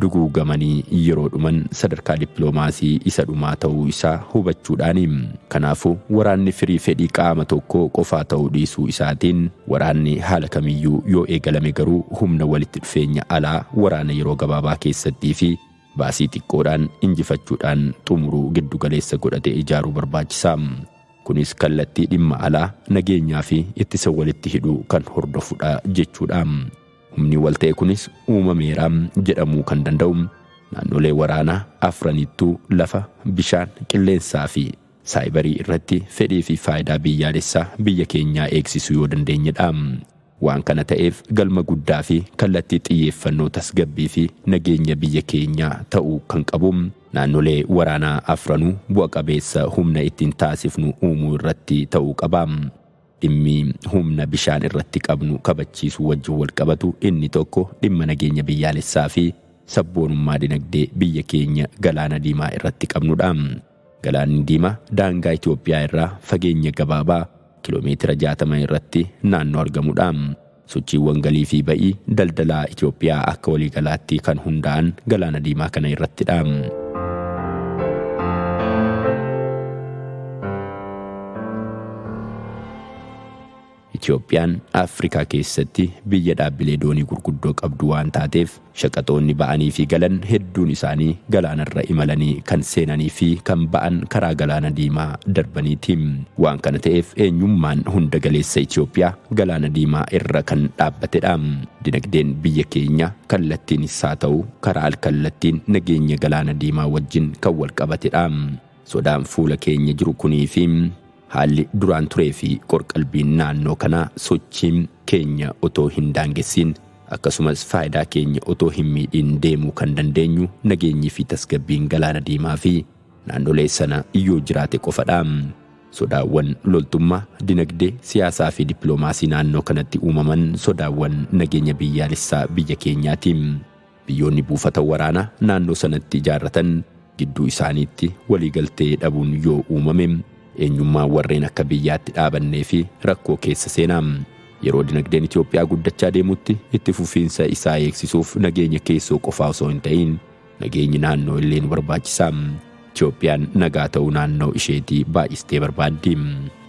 duguugamanii yeroo dhuman sadarkaa dippiloomaasii isa dhumaa ta'uu isaa hubachuudhaan kanaafuu waraanni firii fedhii qaama tokko qofaa ta'uu dhiisuu isaatiin waraanni haala kamiyyuu yoo eegalame garuu humna walitti dhufeenya alaa waraana yeroo gabaabaa keessattii fi baasii xiqqoodhaan injifachuudhaan xumuruu giddugaleessa godhatee ijaaruu barbaachisaa. Kunis kallattii dhimma alaa nageenyaa fi ittisa walitti hidhuu kan hordofudha jechuudha. Humni walta'e kunis uumameera jedhamuu kan danda'u naannolee waraanaa afranittuu lafa, bishaan, qilleensaa fi saayibarii irratti fedhii fi faayidaa biyyaalessaa biyya keenyaa eegsisuu yoo dandeenyedha. Waan kana ta'eef galma guddaa fi kallattii xiyyeeffannoo tasgabbii fi nageenya biyya keenyaa ta'uu kan qabu naannolee waraanaa afranuu bu'a qabeessa humna ittiin taasifnu uumuu irratti ta'uu qaba. Dhimmi humna bishaan irratti qabnu kabachiisuu wajjin wal qabatu inni tokko dhimma nageenya biyyaalessaa fi sabboonummaa dinagdee biyya keenya Galaana Diimaa irratti qabnudha. Galaanni Diimaa daangaa Itoophiyaa irraa fageenya gabaabaa kiiloomeetira 60 irratti naannoo argamudha. Sochiiwwan galii fi ba'ii daldalaa Itoophiyaa akka waliigalaatti kan hundaa'an Galaana Diimaa kana irrattidha. Itoophiyaan Afrikaa keessatti biyya dhaabbilee doonii gurguddoo qabdu waan taateef shaqaxoonni ba'anii fi galan hedduun isaanii galaanarra imalanii kan seenanii fi kan ba'an karaa Galaana Diimaa darbaniiti. Waan kana ta'eef eenyummaan hunda galeessa Itoophiyaa Galaana Diimaa irra kan dhaabbatedha. Dinagdeen biyya keenya kallattiin isaa ta'u karaa alkallattiin nageenya Galaana Diimaa wajjin kan wal qabatedha. Sodaan fuula keenya jiru kunii fi haalli duraan turee fi qorqalbiin naannoo kana sochiin keenya otoo hin daangessin akkasumas faayidaa keenya otoo hin miidhin deemuu kan dandeenyu nageenyi fi tasgabbiin Galaana Diimaa fi naannolee sana yoo jiraate qofadha. Sodaawwan loltummaa, dinagdee, siyaasaa fi dippiloomaasii naannoo kanatti uumaman sodaawwan nageenya biyyaalessaa biyya keenyaati. Biyyoonni buufata waraanaa naannoo sanatti ijaarratan gidduu isaaniitti waliigaltee dhabuun yoo uumame eenyummaa warreen akka biyyaatti dhaabannee fi rakkoo keessa seenaa. Yeroo dinagdeen Itoophiyaa guddachaa deemutti itti fufiinsa isaa eegsisuuf nageenya keessoo qofaa osoo hin ta'in nageenyi naannoo illee nu barbaachisa. Itoophiyaan nagaa ta'uu naannoo isheetii baay'istee barbaaddi.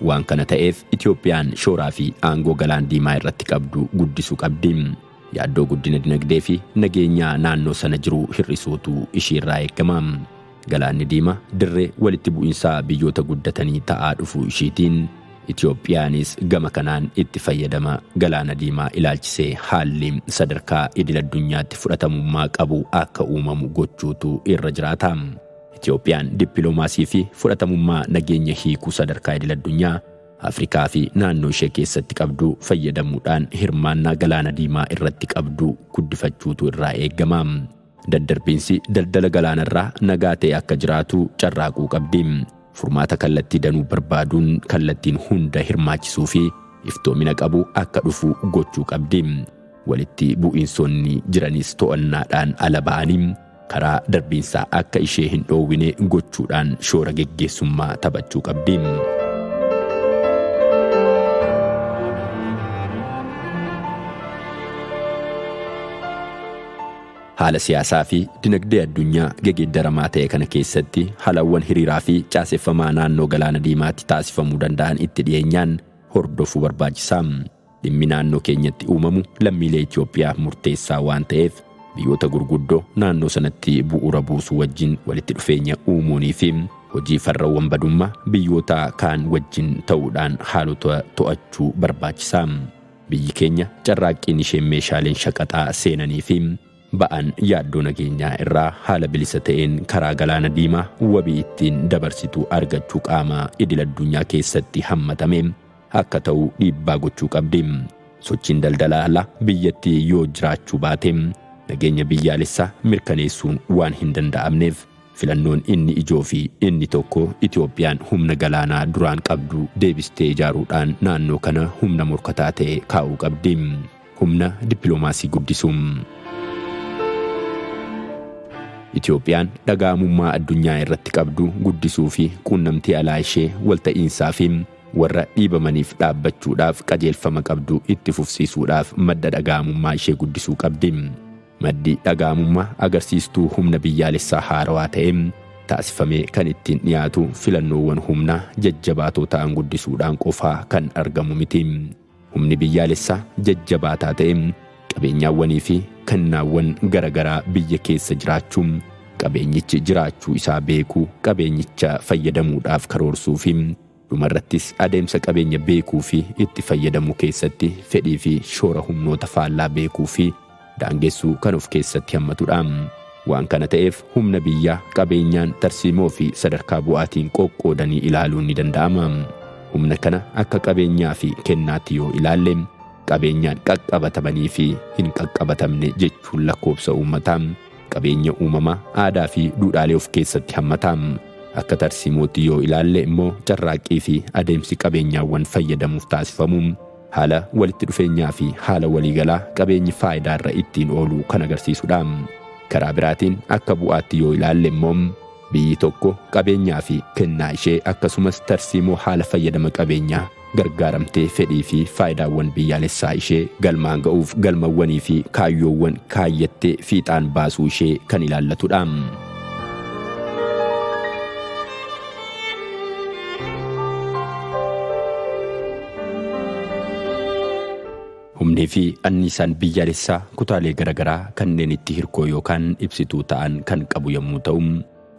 Waan kana ta'eef Itoophiyaan shooraa fi aangoo Galaana Diimaa irratti qabdu guddisuu qabdi. Yaaddoo guddina dinagdee fi nageenya naannoo sana jiru hir'isuutu isheerraa eegama. Galaanni Diimaa dirree walitti bu'insaa biyyoota guddatanii ta'aa dhufuu isheetiin Itoophiyaanis gama kanaan itti fayyadama Galaana Diimaa ilaalchisee haalli sadarkaa idil-addunyaatti fudhatamummaa qabu akka uumamu gochuutu irra jiraata. Itoophiyaan dippiloomaasii fi fudhatamummaa nageenya hiikuu sadarkaa idil-addunyaa Afrikaa fi naannoo ishee keessatti qabdu fayyadamuudhaan hirmaannaa Galaana Diimaa irratti qabdu guddifachuutu irraa eegama. Daddarbiinsi daldala galaanarraa nagaa ta'e akka jiraatu carraaquu qabdi. Furmaata kallattii danuu barbaaduun kallattiin hunda hirmaachisuu fi iftoomina qabu akka dhufu gochuu qabdi. Walitti bu'iinsoonni jiranis to'annaadhaan ala ba'anii karaa darbiinsaa akka ishee hin dhoowwine gochuudhaan shoora geggeessummaa taphachuu qabdi. Haala siyaasaa fi dinagdee addunyaa gegeeddaramaa ta'e kana keessatti haalawwan hiriiraa fi caaseffamaa naannoo Galaana Diimaatti taasifamuu danda'an itti dhiyeenyaan hordofuu barbaachisaa. Dhimmi naannoo keenyatti uumamu lammiilee Itoophiyaa murteessaa waan ta'eef biyyoota gurguddoo naannoo sanatti bu'uura buusuu wajjin walitti dhufeenya uumuunii fi hojii farrawwan badummaa biyyoota kaan wajjin ta'uudhaan haalota to'achuu barbaachisaa. Biyyi keenya carraaqqiin ishee meeshaaleen shaqaxaa seenanii fi ba'an yaaddoo nageenyaa irraa haala bilisa ta'een karaa Galaana Diimaa wabii ittiin dabarsituu argachuu qaama idil-addunyaa keessatti hammatame akka ta'u dhiibbaa gochuu qabdi. Sochiin daldalaa alaa biyyattii yoo jiraachuu baate nageenya biyyaalessaa mirkaneessuun waan hin danda'amneef filannoon inni ijoo fi inni tokko Itoophiyaan humna galaanaa duraan qabdu deebistee ijaaruudhaan naannoo kana humna morkataa ta'e kaa'uu qabdi. Humna dippiloomaasii guddisuun Itoophiyaan dhagaamummaa addunyaa irratti qabdu guddisuu fi quunnamtii alaa ishee walta'iinsaa fi warra dhiibamaniif dhaabbachuudhaaf qajeelfama qabdu itti fufsiisuudhaaf madda dhagaamummaa ishee guddisuu qabdi. Maddi dhagaamummaa agarsiistuu humna biyyaalessaa haarawaa ta'e taasifamee kan ittiin dhiyaatu filannoowwan humna jajjabaatoo ta'an guddisuudhaan qofaa kan argamu miti. Humni biyyaalessaa jajjabaataa ta'e qabeenyaawwanii fi kennaawwan garagaraa biyya keessa jiraachuun qabeenyichi jiraachuu isaa beekuu qabeenyicha fayyadamuudhaaf karoorsuu fi dhumarrattis adeemsa qabeenya beekuu fi itti fayyadamuu keessatti fedhii fi shoora humnoota faallaa beekuu fi daangessuu kan of keessatti hammatudha. Waan kana ta'eef humna biyyaa qabeenyaan tarsiimoo fi sadarkaa bu'aatiin qoqqoodanii ilaaluun ni danda'ama. Humna kana akka qabeenyaa fi kennaatti yoo ilaalle qabeenyaan qaqqabatamanii fi hin qaqqabatamne jechuun lakkoobsa uummataa qabeenya uumamaa aadaa fi duudhaalee of keessatti hammata. Akka tarsiimootti yoo ilaalle immoo carraaqqii fi adeemsi qabeenyaawwan fayyadamuuf taasifamu haala walitti dhufeenyaa fi haala waliigalaa qabeenyi faayidaarra ittiin ooluu kan agarsiisudha. Karaa biraatiin akka bu'aatti yoo ilaalle immoo biyyi tokko qabeenyaa fi kennaa ishee akkasumas tarsiimoo haala fayyadama qabeenyaa gargaaramtee fedhii fi faayidaawwan biyyaalessaa ishee galmaan ga'uuf galmawwanii fi kaayyoowwan kaayyattee fiixaan baasuu ishee kan ilaallatudha. Humnii fi anniisaan biyyaalessaa kutaalee garagaraa kanneen itti hirkoo yookaan ibsituu ta'an kan qabu yommuu ta'u,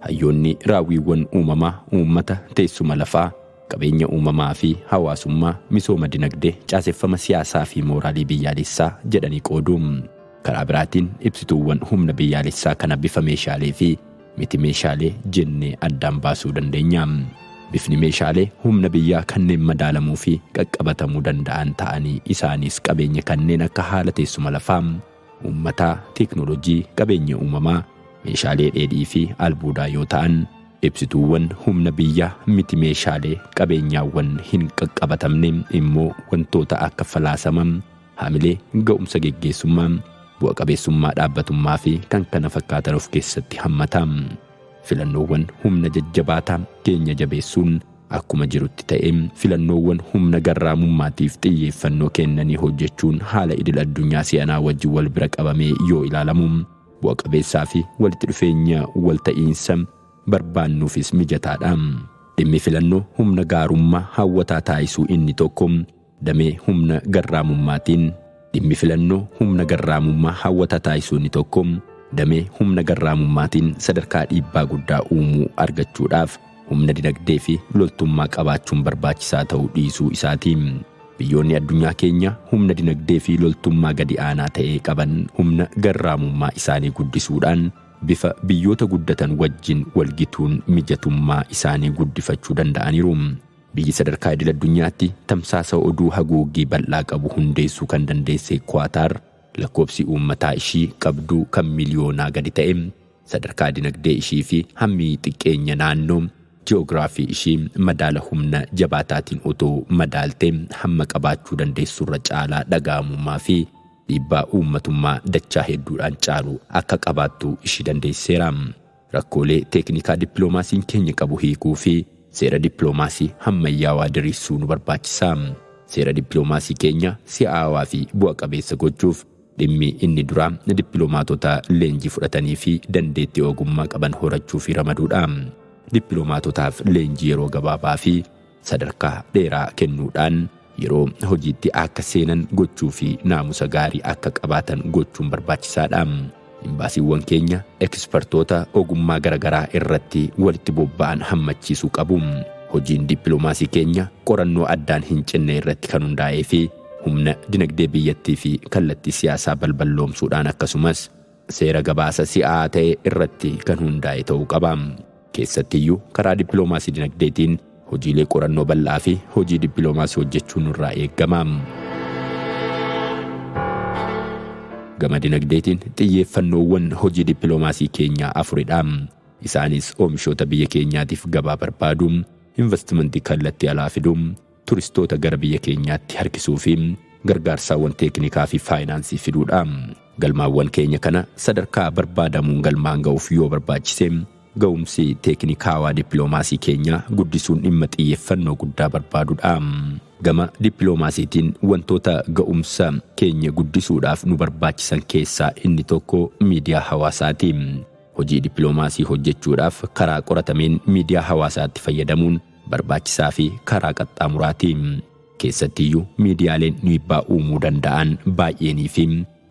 hayyoonni raawwiiwwan uumamaa uummata teessuma lafaa qabeenya uumamaa fi hawaasummaa misooma dinagdee caaseffama siyaasaa fi mooraalii biyyaalessaa jedhanii qoodu. Karaa biraatiin ibsituuwwan humna biyyaalessaa kana bifa meeshaalee fi miti meeshaalee jennee addaan baasuu dandeenya. Bifni meeshaalee humna biyyaa kanneen madaalamuu fi qaqqabatamuu danda'an ta'anii isaanis qabeenya kanneen akka haala teessuma lafaa, uummataa, teeknoolojii, qabeenya uumamaa, meeshaalee dheedhii fi albuudaa yoo ta'an, ibsituuwwan humna biyyaa miti meeshaalee qabeenyaawwan hin qaqqabatamne immoo wantoota akka falaasama, haamilee ga'umsa geggeessummaa, bu'a qabeessummaa dhaabbatummaa fi kan kana fakkaatan of keessatti hammata. Filannoowwan humna jajjabaataa keenya jabeessuun akkuma jirutti ta'e filannoowwan humna garraamummaatiif xiyyeeffannoo kennanii hojjechuun haala idil addunyaa si'anaa wajjin wal bira qabamee yoo ilaalamu bu'a qabeessaa fi walitti dhufeenya walta'iinsa barbaannuufis mijataadha. Dhimmi filannoo humna gaarummaa hawwataa taasisuu inni tokko damee humna garraamummaatiin dhimmi filannoo humna garraamummaa hawwataa taasisuu inni tokko damee humna garraamummaatiin sadarkaa dhiibbaa guddaa uumuu argachuudhaaf humna dinagdee fi loltummaa qabaachuun barbaachisaa ta'uu dhiisuu isaatiin. Biyyoonni addunyaa keenya humna dinagdee fi loltummaa gadi aanaa ta'ee qaban humna garraamummaa isaanii guddisuudhaan bifa biyyoota guddatan wajjin walgituun mijatummaa isaanii guddifachuu danda'aniiru. Biyyi sadarkaa idil addunyaatti tamsaasa oduu haguuggii bal'aa qabu hundeessuu kan dandeesse Qaataar lakkoobsi uummataa ishii qabduu kan miliyoonaa gadi ta'e sadarkaa dinagdee ishii fi hammi xiqqeenya naannoo ji'oogiraafii ishii madaala humna jabaataatiin otoo madaaltee hamma qabaachuu dandeessurra caalaa dhaga'amummaa fi dhiibbaa uummatummaa dachaa hedduudhaan caalu akka qabaattu ishii dandeesseera. Rakkoolee teeknikaa dippiloomaasiin keenya qabu hiikuu fi seera dippiloomaasii hammayyaawaa diriirsuu nu barbaachisa. Seera dippiloomaasii keenya si'aawaa fi bu'a qabeessa gochuuf dhimmi inni duraa dippiloomaatota leenjii fudhatanii fi dandeettii ogummaa qaban horachuu fi ramaduudha. Dippiloomaatotaaf leenjii yeroo gabaabaa fi sadarkaa dheeraa kennuudhaan yeroo hojiitti akka seenan gochuu fi naamusa gaarii akka qabaatan gochuun barbaachisaadha. Imbaasiiwwan keenya ekspertoota ogummaa garagaraa irratti walitti bobba'an hammachiisuu qabu. Hojiin dippiloomaasii keenya qorannoo addaan hin cinne irratti kan hundaa'ee fi humna dinagdee biyyattii fi kallattii siyaasaa balballoomsuudhaan akkasumas seera gabaasa si'aa ta'e irratti kan hundaa'e ta'uu qaba. Keessattiyyuu karaa dippiloomaasii dinagdeetiin hojiilee qorannoo bal'aa fi hojii dippiloomaasii hojjechuun nurraa eegama. Gama dinagdeetiin xiyyeeffannoowwan hojii dippiloomaasii keenyaa afuridha. Isaanis oomishoota biyya keenyaatiif gabaa barbaaduu, investimentii kallattii alaa fiduu, turistoota gara biyya keenyaatti harkisuu fi gargaarsaawwan teeknikaa fi faayinaansii fiduudha. Galmaawwan keenya kana sadarkaa barbaadamuun galmaan ga'uuf yoo barbaachise ga'umsi teeknikaawaa dippiloomaasii keenya guddisuun dhimma xiyyeeffannoo guddaa barbaadudha. gama dippiloomaasiitiin wantoota ga'umsa keenya guddisuudhaaf nu barbaachisan keessaa inni tokko miidiyaa hawaasaati. Hojii dippiloomaasii hojjechuudhaaf karaa qoratameen miidiyaa hawaasaatti fayyadamuun barbaachisaa fi karaa qaxxaamuraati. Keessattiyyuu miidiyaaleen dhiibbaa uumuu danda'an baay'eenii fi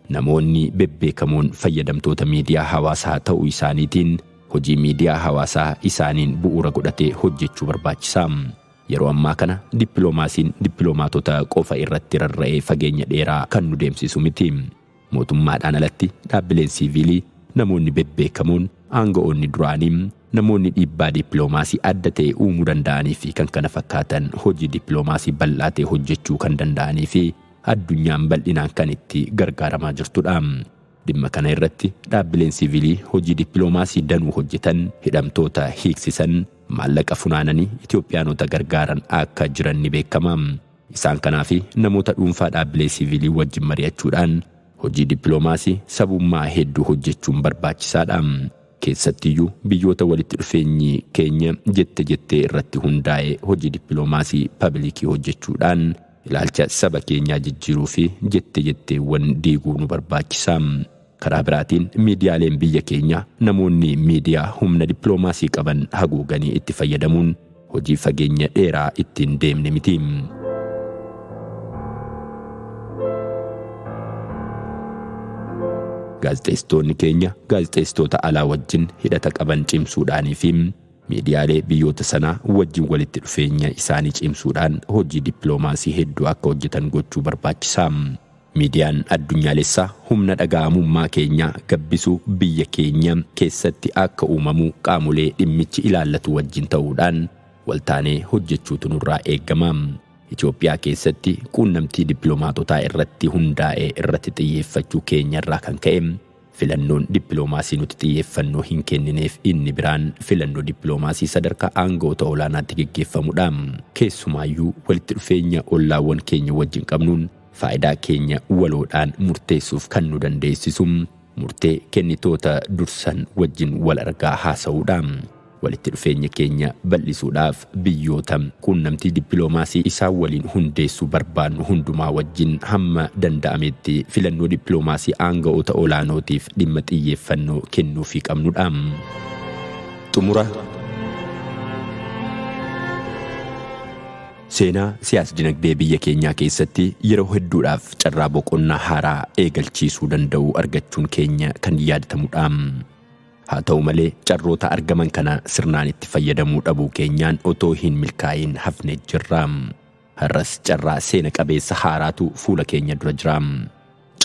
namoonni bebbeekamoon fayyadamtoota miidiyaa hawaasaa ta'uu isaaniitiin hojii miidiyaa hawaasaa isaaniin bu'uura godhatee hojjechuu barbaachisaa. Yeroo ammaa kana dippiloomaasiin dippiloomaatota qofa irratti rarra'ee fageenya dheeraa kan nu deemsisu miti. Mootummaadhaan alatti dhaabbileen siiviilii, namoonni bebbeekamoon, aanga'oonni duraanii, namoonni dhiibbaa dippiloomaasii adda ta'e uumuu danda'anii fi kan kana fakkaatan hojii dippiloomaasii bal'aa ta'e hojjechuu kan danda'anii fi addunyaan bal'inaan kan itti gargaaramaa jirtudha. Dhimma kana irratti dhaabbileen siiviilii hojii dippiloomaasii danuu hojjetan, hidhamtoota hiiksisan, maallaqa funaananii Itoophiyaanota gargaaran akka jiran ni beekama. Isaan kanaaf namoota dhuunfaa dhaabbilee siiviilii wajjin mari'achuudhaan hojii dippiloomaasii sabummaa hedduu hojjechuun barbaachisaadha. Keessattiyyuu biyyoota walitti dhufeenyi keenya jettee irratti hundaa'e hojii dippiloomaasii paabilikii hojjechuudhaan ilaalcha saba keenyaa jijjiiruu fi jetteewwan diiguu nu barbaachisa. Karaa biraatiin miidiyaaleen biyya keenya namoonni miidiyaa humna dippiloomaasii qaban haguuganii itti fayyadamuun hojii fageenya dheeraa ittiin deemne miti. Gaazexeessitoonni keenya gaazexeessitoota alaa wajjin hidhata qaban cimsuudhaanii fi miidiyaalee biyyoota sanaa wajjin walitti dhufeenya isaanii cimsuudhaan hojii dippiloomaasii hedduu akka hojjetan gochuu barbaachisaa. Miidiyaan addunyaalessaa humna dhaga'amummaa keenya gabbisuu biyya keenya keessatti akka uumamu qaamolee dhimmichi ilaallatu wajjin ta'uudhaan waltaanee hojjechuutu nurraa eegama. Itoophiyaa keessatti quunnamtii dippiloomaatotaa irratti hundaa'e irratti xiyyeeffachuu keenyarraa kan ka'e filannoon dippiloomaasii nuti xiyyeeffannoo hin kennineef inni biraan filannoo dippiloomaasii sadarkaa aangawoota olaanaatti geggeeffamudha. Keessumaayyuu walitti dhufeenya ollaawwan keenya wajjin qabnuun faayidaa keenya waloodhaan murteessuuf kan nu dandeessisu murtee kennitoota dursan wajjin wal argaa haasa'uudha. Walitti dhufeenya keenya bal'isuudhaaf biyyoota quunnamtii dippiloomaasii isaan waliin hundeessuu barbaannu hundumaa wajjin hamma danda'ametti filannoo dippiloomaasii aangawoota olaanootiif dhimma xiyyeeffannoo kennuufii qabnudha. Xumura seenaa siyaas-dinagdee biyya keenyaa keessatti yeroo hedduudhaaf carraa boqonnaa haaraa eegalchiisuu danda'u argachuun keenya kan yaadatamudha. Haa ta'u malee carroota argaman kana sirnaan itti fayyadamuu dhabuu keenyaan otoo hin milkaa'in hafnee jirra. Har'as carraa seena qabeessa haaraatu fuula keenya dura jira.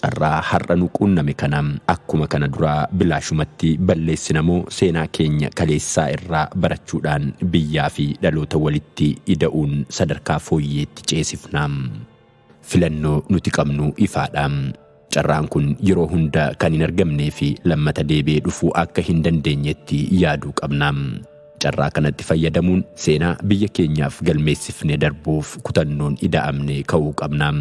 Carraa har'a nu quunname kana akkuma kana dura bilaashumatti balleessinamoo seenaa keenya kaleessaa irraa barachuudhaan biyyaa fi dhaloota walitti ida'uun sadarkaa fooyyeetti ceesifna. Filannoo nuti qabnu ifaadha. Carraan kun yeroo hunda kan hin argamnee fi lammata deebi'ee dhufuu akka hin dandeenyetti yaaduu qabna. Carraa kanatti fayyadamuun seenaa biyya keenyaaf galmeessifnee darbuuf kutannoon ida'amnee ka'uu qabna.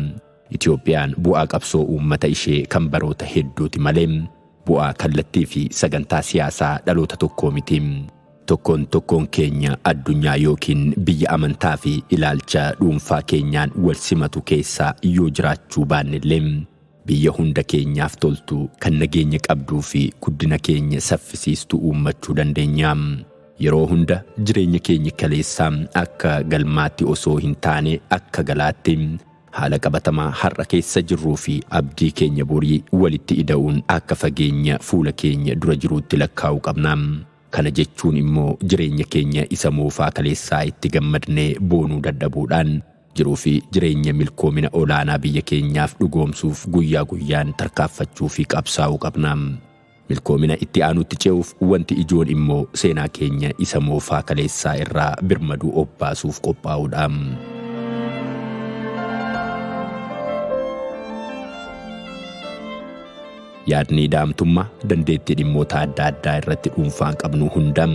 Itoophiyaan bu'aa qabsoo uummata ishee kan baroota hedduuti malee bu'aa kallattii fi sagantaa siyaasaa dhaloota tokkoo miti. Tokkoon keenya addunyaa yookiin biyya amantaa fi ilaalcha dhuunfaa keenyaan wal simatu keessaa yoo jiraachuu baannellee biyya hunda keenyaaf toltu kan nageenya qabduu fi guddina keenya saffisiistu uummachuu dandeenya. Yeroo hunda jireenya keenya kaleessaa akka galmaatti osoo hin taane akka galaatti haala qabatamaa har'a keessa jirruu fi abdii keenya borii walitti ida'uun akka fageenya fuula keenya dura jiruutti lakkaa'uu qabna. Kana jechuun immoo jireenya keenya isa moofaa kaleessaa itti gammadnee boonuu dadhabuudhaan jiruu fi jireenya milkoomina olaanaa biyya keenyaaf dhugoomsuuf guyyaa guyyaan tarkaanfachuu fi qabsaa'uu qabna. Milkoomina itti aanutti ce'uuf wanti ijoon immoo seenaa keenya isa moofaa kaleessaa irraa birmaduu obbaasuuf qophaa'uudha. Yaadni ida'amtummaa dandeettii dhimmoota adda addaa irratti dhuunfaan qabnu hunda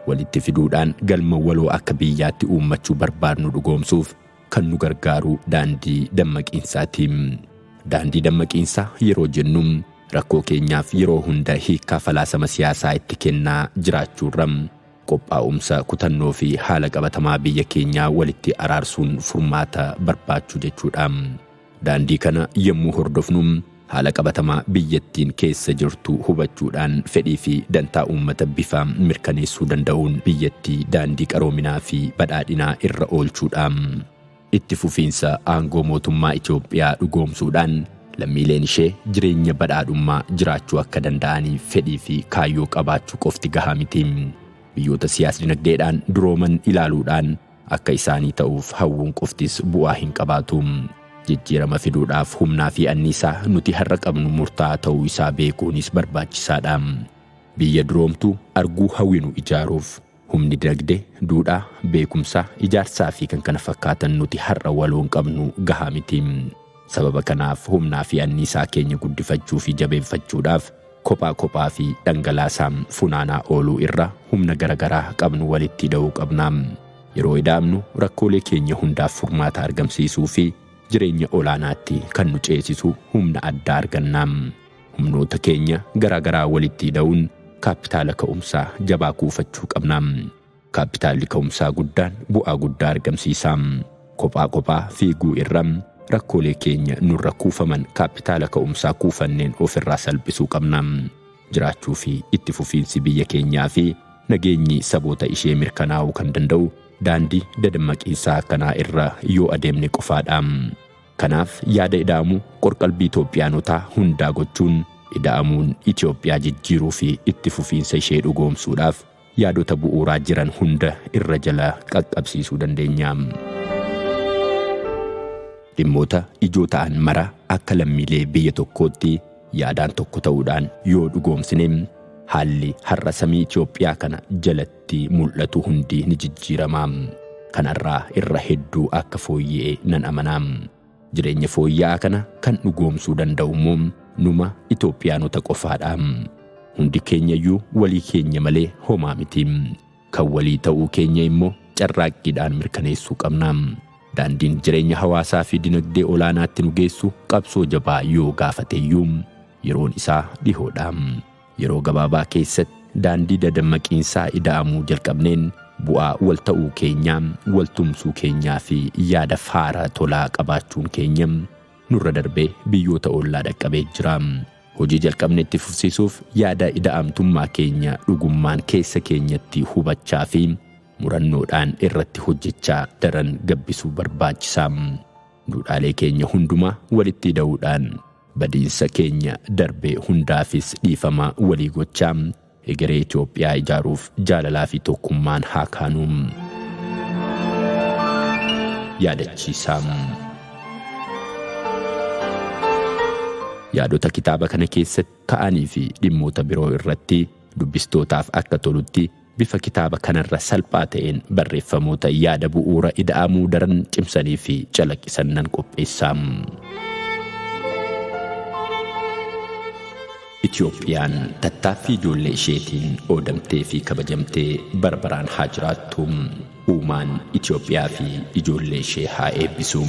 walitti fiduudhaan galma waloo akka biyyaatti uummachuu barbaadnu dhugoomsuuf kan nu gargaaru daandii dammaqiinsaati. Daandii dammaqiinsaa yeroo jennu rakkoo keenyaaf yeroo hunda hiikaa falaasama siyaasaa itti kennaa jiraachuurra qophaa'umsa kutannoo fi haala qabatamaa biyya keenyaa walitti araarsuun furmaata barbaachuu jechuudha. Daandii kana yommuu hordofnu haala qabatamaa biyyattiin keessa jirtu hubachuudhaan fedhii fi dantaa uummata bifa mirkaneessuu danda'uun biyyattii daandii qaroominaa fi badhaadhinaa irra oolchuudha. Itti fufiinsa aangoo mootummaa Itoophiyaa dhugoomsuudhaan lammiileen ishee jireenya badhaadhummaa jiraachuu akka danda'aniif fedhii fi kaayyoo qabaachuu qofti gahaa miti. Biyyoota siyaas-dinagdeedhaan durooman ilaaluudhaan akka isaanii ta'uuf hawwuun qoftis bu'aa hin qabaatu. Jijjiirama fiduudhaaf humnaa fi anniisaa nuti har'a qabnu murtaa'aa ta'uu isaa beekuunis barbaachisaadha. Biyya duroomtu arguu hawwinu ijaaruuf humni dinagdee, duudhaa, beekumsaa, ijaarsaa fi kan kana fakkaatan nuti har'a waloon qabnu gahaa miti. Sababa kanaaf humnaa fi anniisaa keenya guddifachuu fi jabeeffachuudhaaf kophaa fi dhangalaasaan funaanaa ooluu irra humna garagaraa qabnu walitti hidhuu qabna. Yeroo idaamnu rakkoolee keenya hundaaf furmaata argamsiisuu fi jireenya olaanaatti kan nu ceesisu humna addaa arganna. Humnoota keenya garagaraa walitti hidhuun kaapitaala ka'umsaa jabaa kuufachuu qabna. Kaapitaalli ka'umsaa guddaan bu'aa guddaa argamsiisa. Kophaa fiiguu irra rakkoolee keenya nurra kuufaman kaapitaala ka'umsaa kuufanneen ofirraa salphisuu qabna. Jiraachuu fi itti fufiinsi biyya keenyaa fi nageenyi saboota ishee mirkanaa'uu kan danda'u daandii dadammaqiinsaa kanaa irra yoo adeemne qofaadha. Kanaaf yaada idaamuu qorqalbii Itoophiyaanotaa hundaa gochuun ida'amuun Itoophiyaa jijjiiruu fi itti fufiinsa ishee dhugoomsuudhaaf yaadota bu'uuraa jiran hunda irra jala qaqqabsiisuu dandeenya. Dhimmoota ijoo ta'an mara akka lammiilee biyya tokkootti yaadaan tokko ta'uudhaan yoo dhugoomsine haalli har'a samii Itoophiyaa kana jalatti mul'atu hundi ni jijjiirama. Kanarraa irra hedduu akka fooyya'e nan amana. Jireenya fooyya'aa kana kan dhugoomsuu danda'u immoo numa Itoophiyaanota qofaadha. Hundi keenyayyuu walii keenya malee homaa miti. Kan walii ta'uu keenya immoo carraaqqiidhaan mirkaneessuu qabna. Daandiin jireenya hawaasaa fi dinagdee olaanaatti nu geessu qabsoo jabaa yoo gaafateyyuu yeroon isaa dhihoodha. Yeroo gabaabaa keessatti daandii dadammaqiinsaa ida'amuu jalqabneen bu'aa wal ta'uu keenyaa, wal tumsuu keenyaa fi yaada faara tolaa qabaachuun keenya nurra darbee biyyoota ollaa dhaqqabee jira. Hojii jalqabneetti fufsiisuuf yaada ida'amtummaa keenya dhugummaan keessa keenyatti hubachaa fi murannoodhaan irratti hojjechaa daran gabbisuu barbaachisa. Duudhaalee keenya hundumaa walitti hidhuudhaan badiinsa keenya darbee hundaafis dhiifama walii gochaa egeree Itoophiyaa ijaaruuf jaalalaa fi tokkummaan haa kaanu. Yaadachiisa. Yaadota kitaaba kana keessatti ka'anii fi dhimmoota biroo irratti dubbistootaaf akka tolutti bifa kitaaba kanarra salphaa ta'een barreeffamoota yaada bu'uura ida'amuu daran cimsanii fi calaqqisan nan qopheessa. Itoophiyaan tattaaffii ijoollee isheetiin oodamtee fi kabajamtee barbaraan haa jiraattu. Uumaan Itoophiyaa fi ijoollee ishee haa eebbisu.